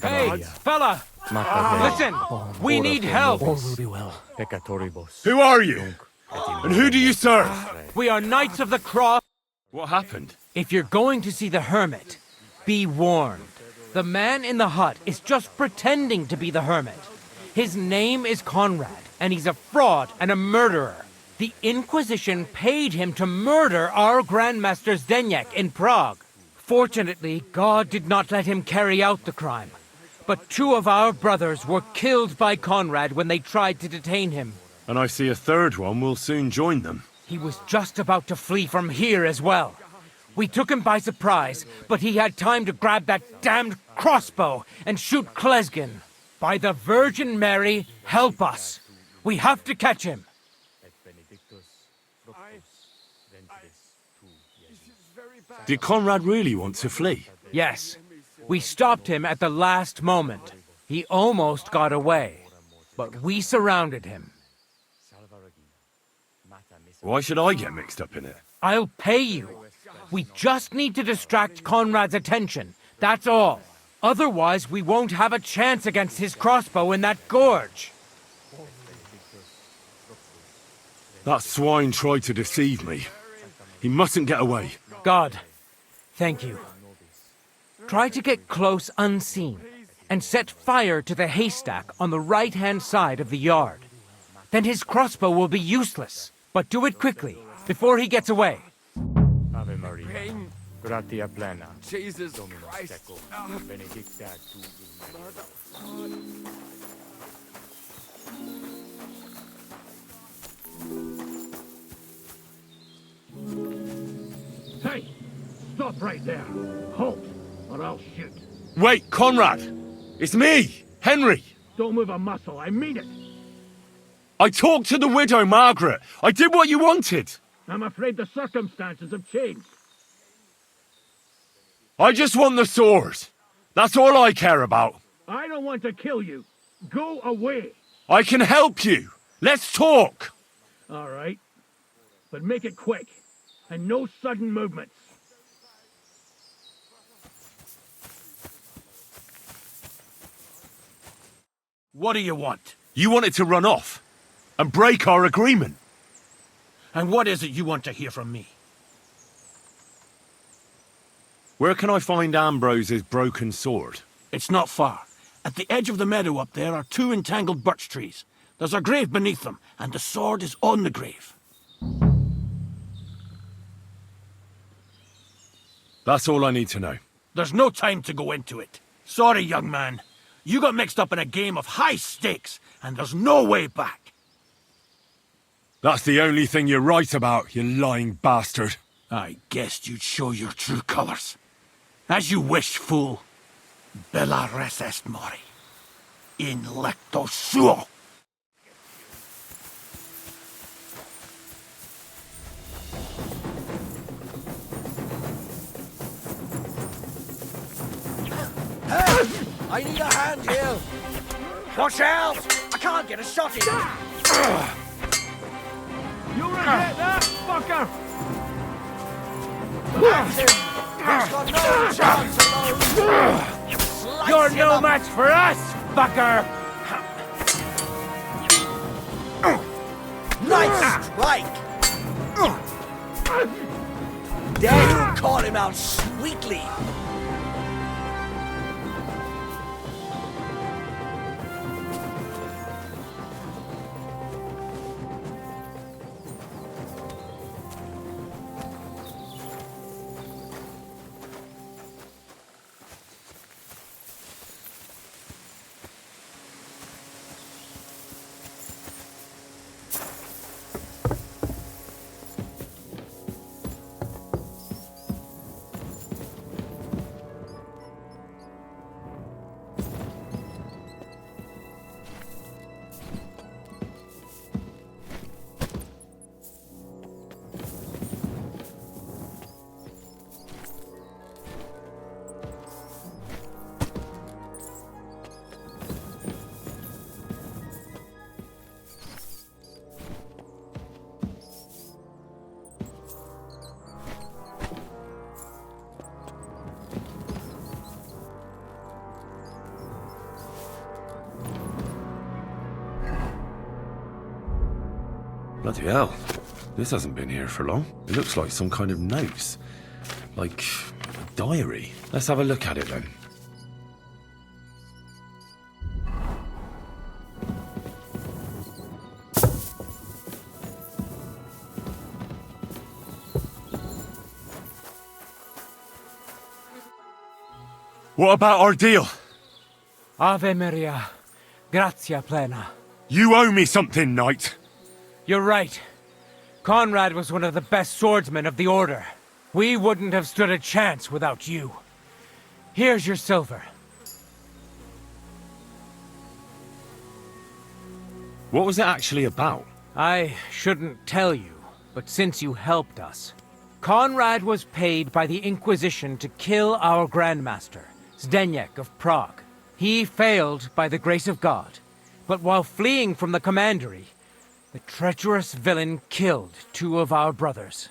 Hey, fella! Listen, we need help! Who are you? And who do you serve? We are Knights of the Cross. What happened? If you're going to see the hermit, be warned. The man in the hut is just pretending to be the hermit. His name is Conrad, and he's a fraud and a murderer. The Inquisition paid him to murder our Grandmaster Zdeněk in Prague. Fortunately, God did not let him carry out the crime. But 2 of our brothers were killed by Conrad when they tried to detain him. And I see a third one will soon join them. He was just about to flee from here as well. We took him by surprise, but he had time to grab that damned crossbow and shoot Klesgin. By the Virgin Mary, help us. We have to catch him. Did Conrad really want to flee? Yes. We stopped him at the last moment. He almost got away, but we surrounded him. Why should I get mixed up in it? I'll pay you. We just need to distract Conrad's attention. That's all. Otherwise, we won't have a chance against his crossbow in that gorge. That swine tried to deceive me. He mustn't get away. God, thank you. Try to get close unseen and set fire to the haystack on the right-hand side of the yard. Then his crossbow will be useless. But do it quickly, before he gets away. Ave Maria, gratia plena. Jesus Christ. Benedicta Hey, stop right there. Halt, or I'll shoot. Wait, Conrad! It's me, Henry! Don't move a muscle, I mean it. I talked to the widow, Margaret. I did what you wanted. I'm afraid the circumstances have changed. I just want the sword. That's all I care about. I don't want to kill you. Go away. I can help you. Let's talk. All right. But make it quick. And no sudden movements. What do you want? You wanted to run off and break our agreement. And what is it you want to hear from me? Where can I find Ambrose's broken sword? It's not far. At the edge of the meadow up there are 2 entangled birch trees. There's a grave beneath them, and the sword is on the grave. That's all I need to know. There's no time to go into it. Sorry, young man. You got mixed up in a game of high stakes, and there's no way back. That's the only thing you're right about, you lying bastard. I guessed you'd show your true colors. As you wish, fool. Bella res est mori. In lecto suo. I need a hand here! Watch out! I can't get a shot in! You regret that, fucker! He's got no chance alone! You're no match for us, fucker! Nice strike! Dare you call him out sweetly! Bloody hell. This hasn't been here for long. It looks like some kind of notes. Like a diary. Let's have a look at it then. What about our deal? Ave Maria, gratia plena. You owe me something, knight. You're right. Conrad was one of the best swordsmen of the Order. We wouldn't have stood a chance without you. Here's your silver. What was it actually about? I shouldn't tell you, but since you helped us, Conrad was paid by the Inquisition to kill our Grandmaster, Zdeněk of Prague. He failed by the grace of God, but while fleeing from the commandery, the treacherous villain killed 2 of our brothers.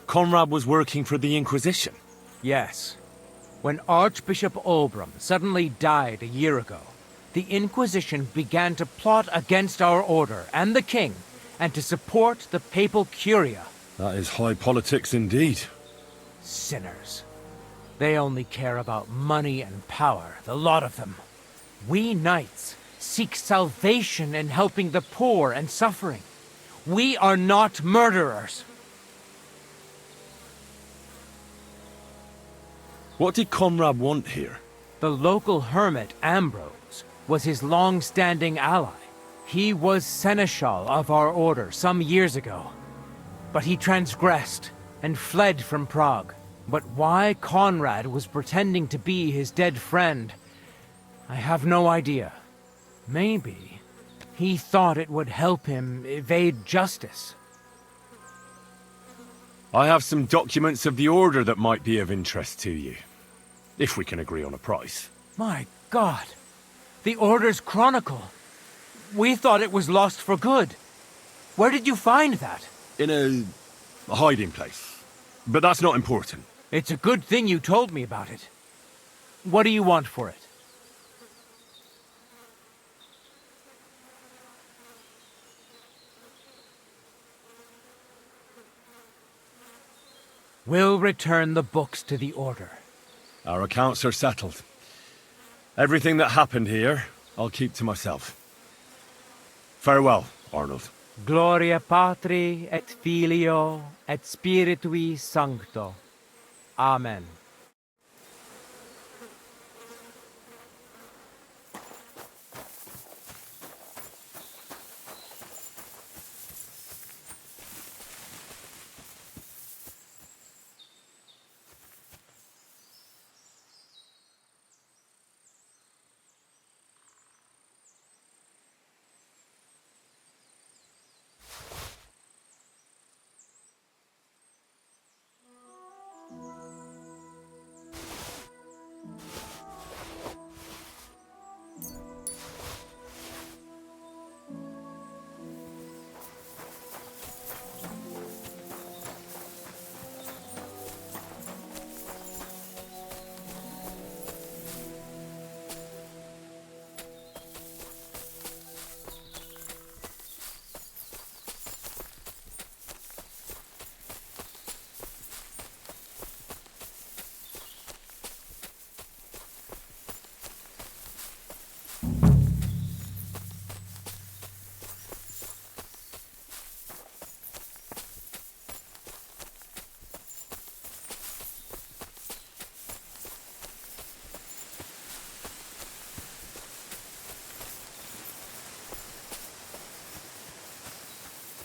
Conrad was working for the Inquisition? Yes. When Archbishop Olbram suddenly died a year ago, the Inquisition began to plot against our order and the king, and to support the papal curia. That is high politics indeed. Sinners. They only care about money and power, the lot of them. We knights seek salvation in helping the poor and suffering. We are not murderers. What did Conrad want here? The local hermit, Ambrose, was his long-standing ally. He was seneschal of our order some years ago. But he transgressed and fled from Prague. But why Conrad was pretending to be his dead friend, I have no idea. Maybe he thought it would help him evade justice. I have some documents of the Order that might be of interest to you. If we can agree on a price. My God! The Order's Chronicle! We thought it was lost for good. Where did you find that? In a hiding place. But that's not important. It's a good thing you told me about it. What do you want for it? We'll return the books to the Order. Our accounts are settled. Everything that happened here, I'll keep to myself. Farewell, Arnold. Gloria Patri et Filio et Spiritui Sancto. Amen.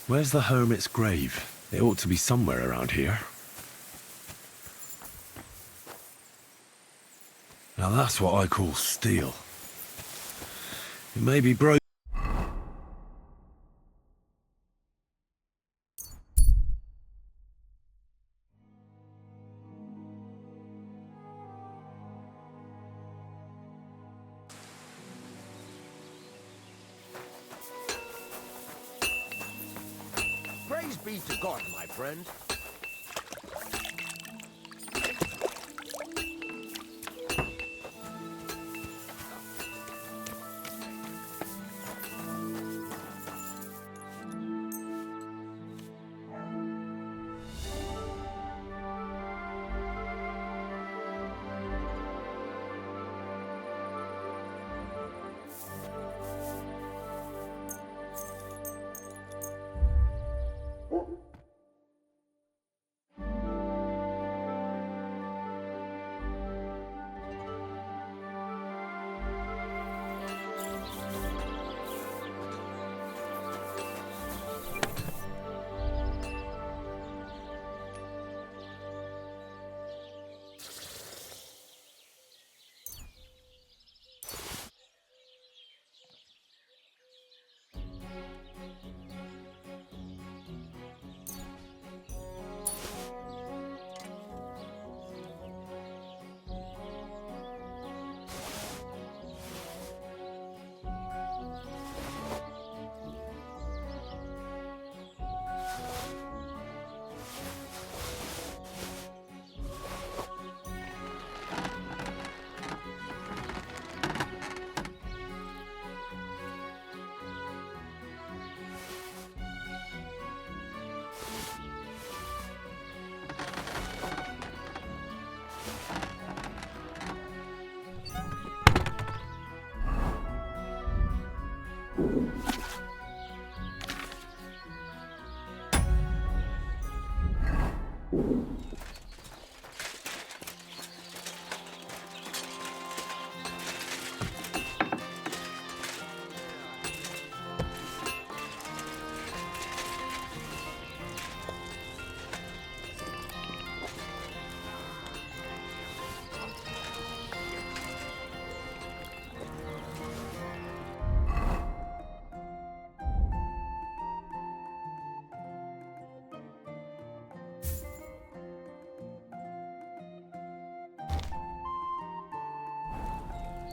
Where's the hermit's grave? It ought to be somewhere around here. Now that's what I call steel. It may be broken. Praise be to God, my friend.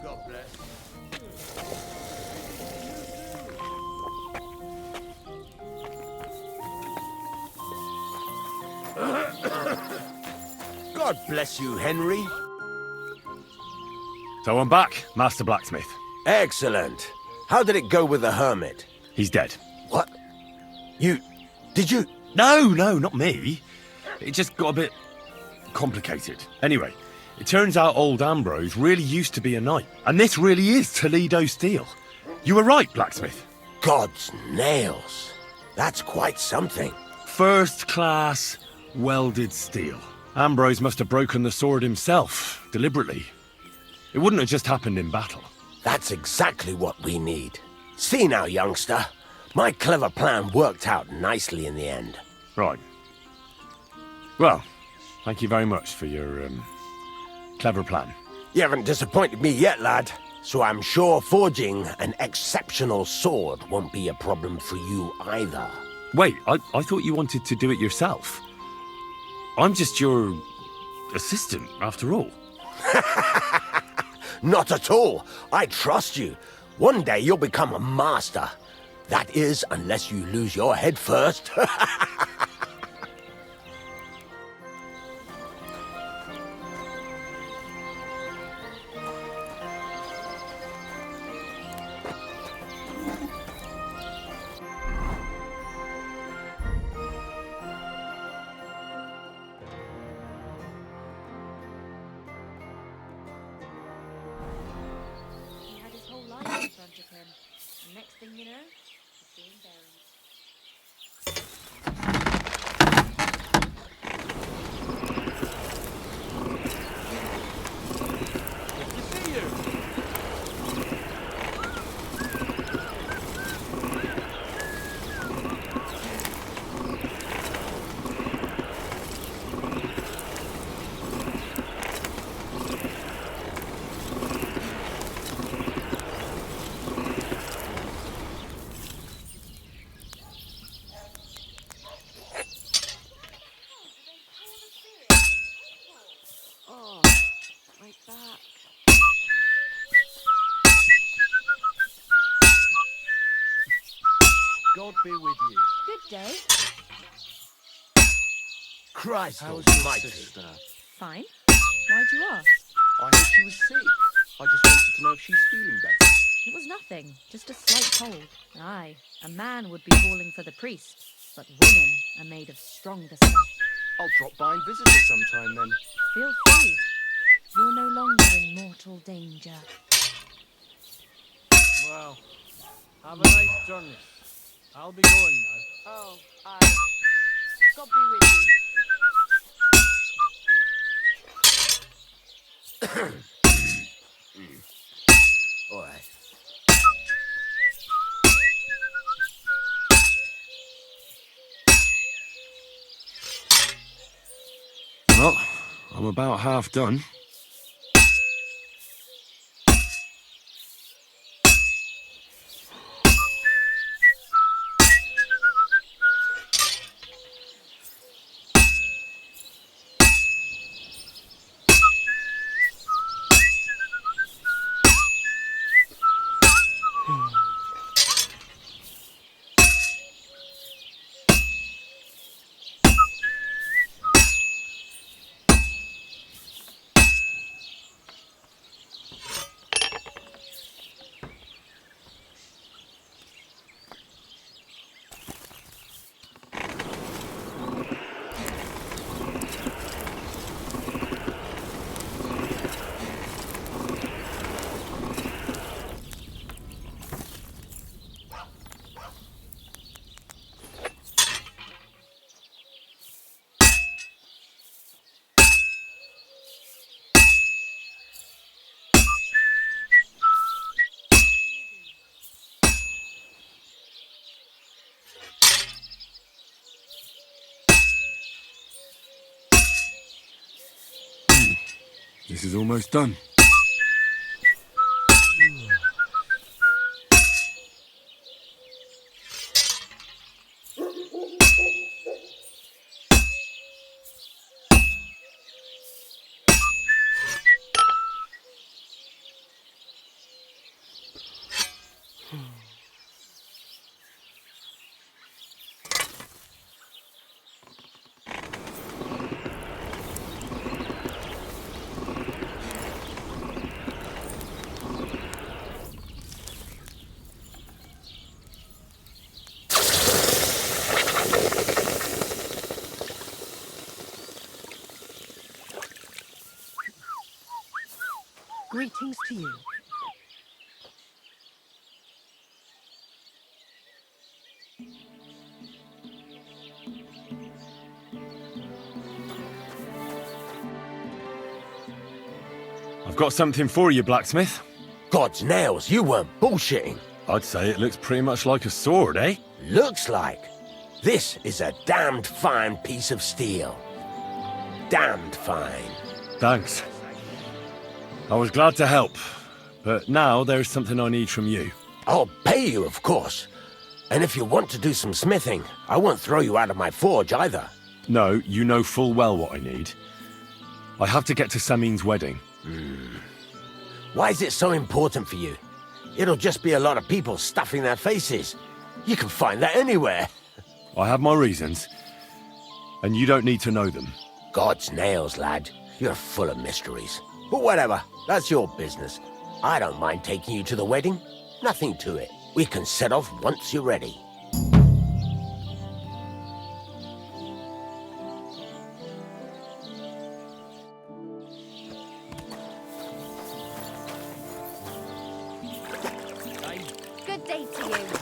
God bless. God bless you, Henry. So I'm back, Master Blacksmith. Excellent. How did it go with the hermit? He's dead. What? Did you? No, not me. It just got a bit complicated. Anyway, it turns out old Ambrose really used to be a knight. And this really is Toledo steel. You were right, Blacksmith. God's nails. That's quite something. First class welded steel. Ambrose must have broken the sword himself, deliberately. It wouldn't have just happened in battle. That's exactly what we need. See now, youngster. My clever plan worked out nicely in the end. Right. Well, thank you very much for your, clever plan. You haven't disappointed me yet, lad. So I'm sure forging an exceptional sword won't be a problem for you either. Wait, I thought you wanted to do it yourself. I'm just your assistant, after all. Not at all. I trust you. One day you'll become a master. That is, unless you lose your head first. He had his whole life in front of him. And next thing you know, he's being buried. Good to see you. Oh, my back. God be with you. Good day. Christ How's your almighty. sister? Fine. Why'd you ask? I heard she was sick. I just wanted to know if she's feeling better. It was nothing. Just a slight cold. Aye, a man would be calling for the priest. But women are made of stronger stuff. I'll drop by and visit her sometime then. Feel free. You're no longer in mortal danger. Well, have a nice journey. I'll be going now. Oh, aye. God be with you. All right. Well, I'm about half done. This is almost done. Greetings to you. I've got something for you, blacksmith. God's nails, you weren't bullshitting. I'd say it looks pretty much like a sword, eh? Looks like. This is a damned fine piece of steel. Damned fine. Thanks. I was glad to help, but now there's something I need from you. I'll pay you, of course. And if you want to do some smithing, I won't throw you out of my forge either. No, you know full well what I need. I have to get to Samin's wedding. Why is it so important for you? It'll just be a lot of people stuffing their faces. You can find that anywhere. I have my reasons, and you don't need to know them. God's nails, lad. You're full of mysteries. But whatever, that's your business. I don't mind taking you to the wedding. Nothing to it. We can set off once you're ready. Good day to you.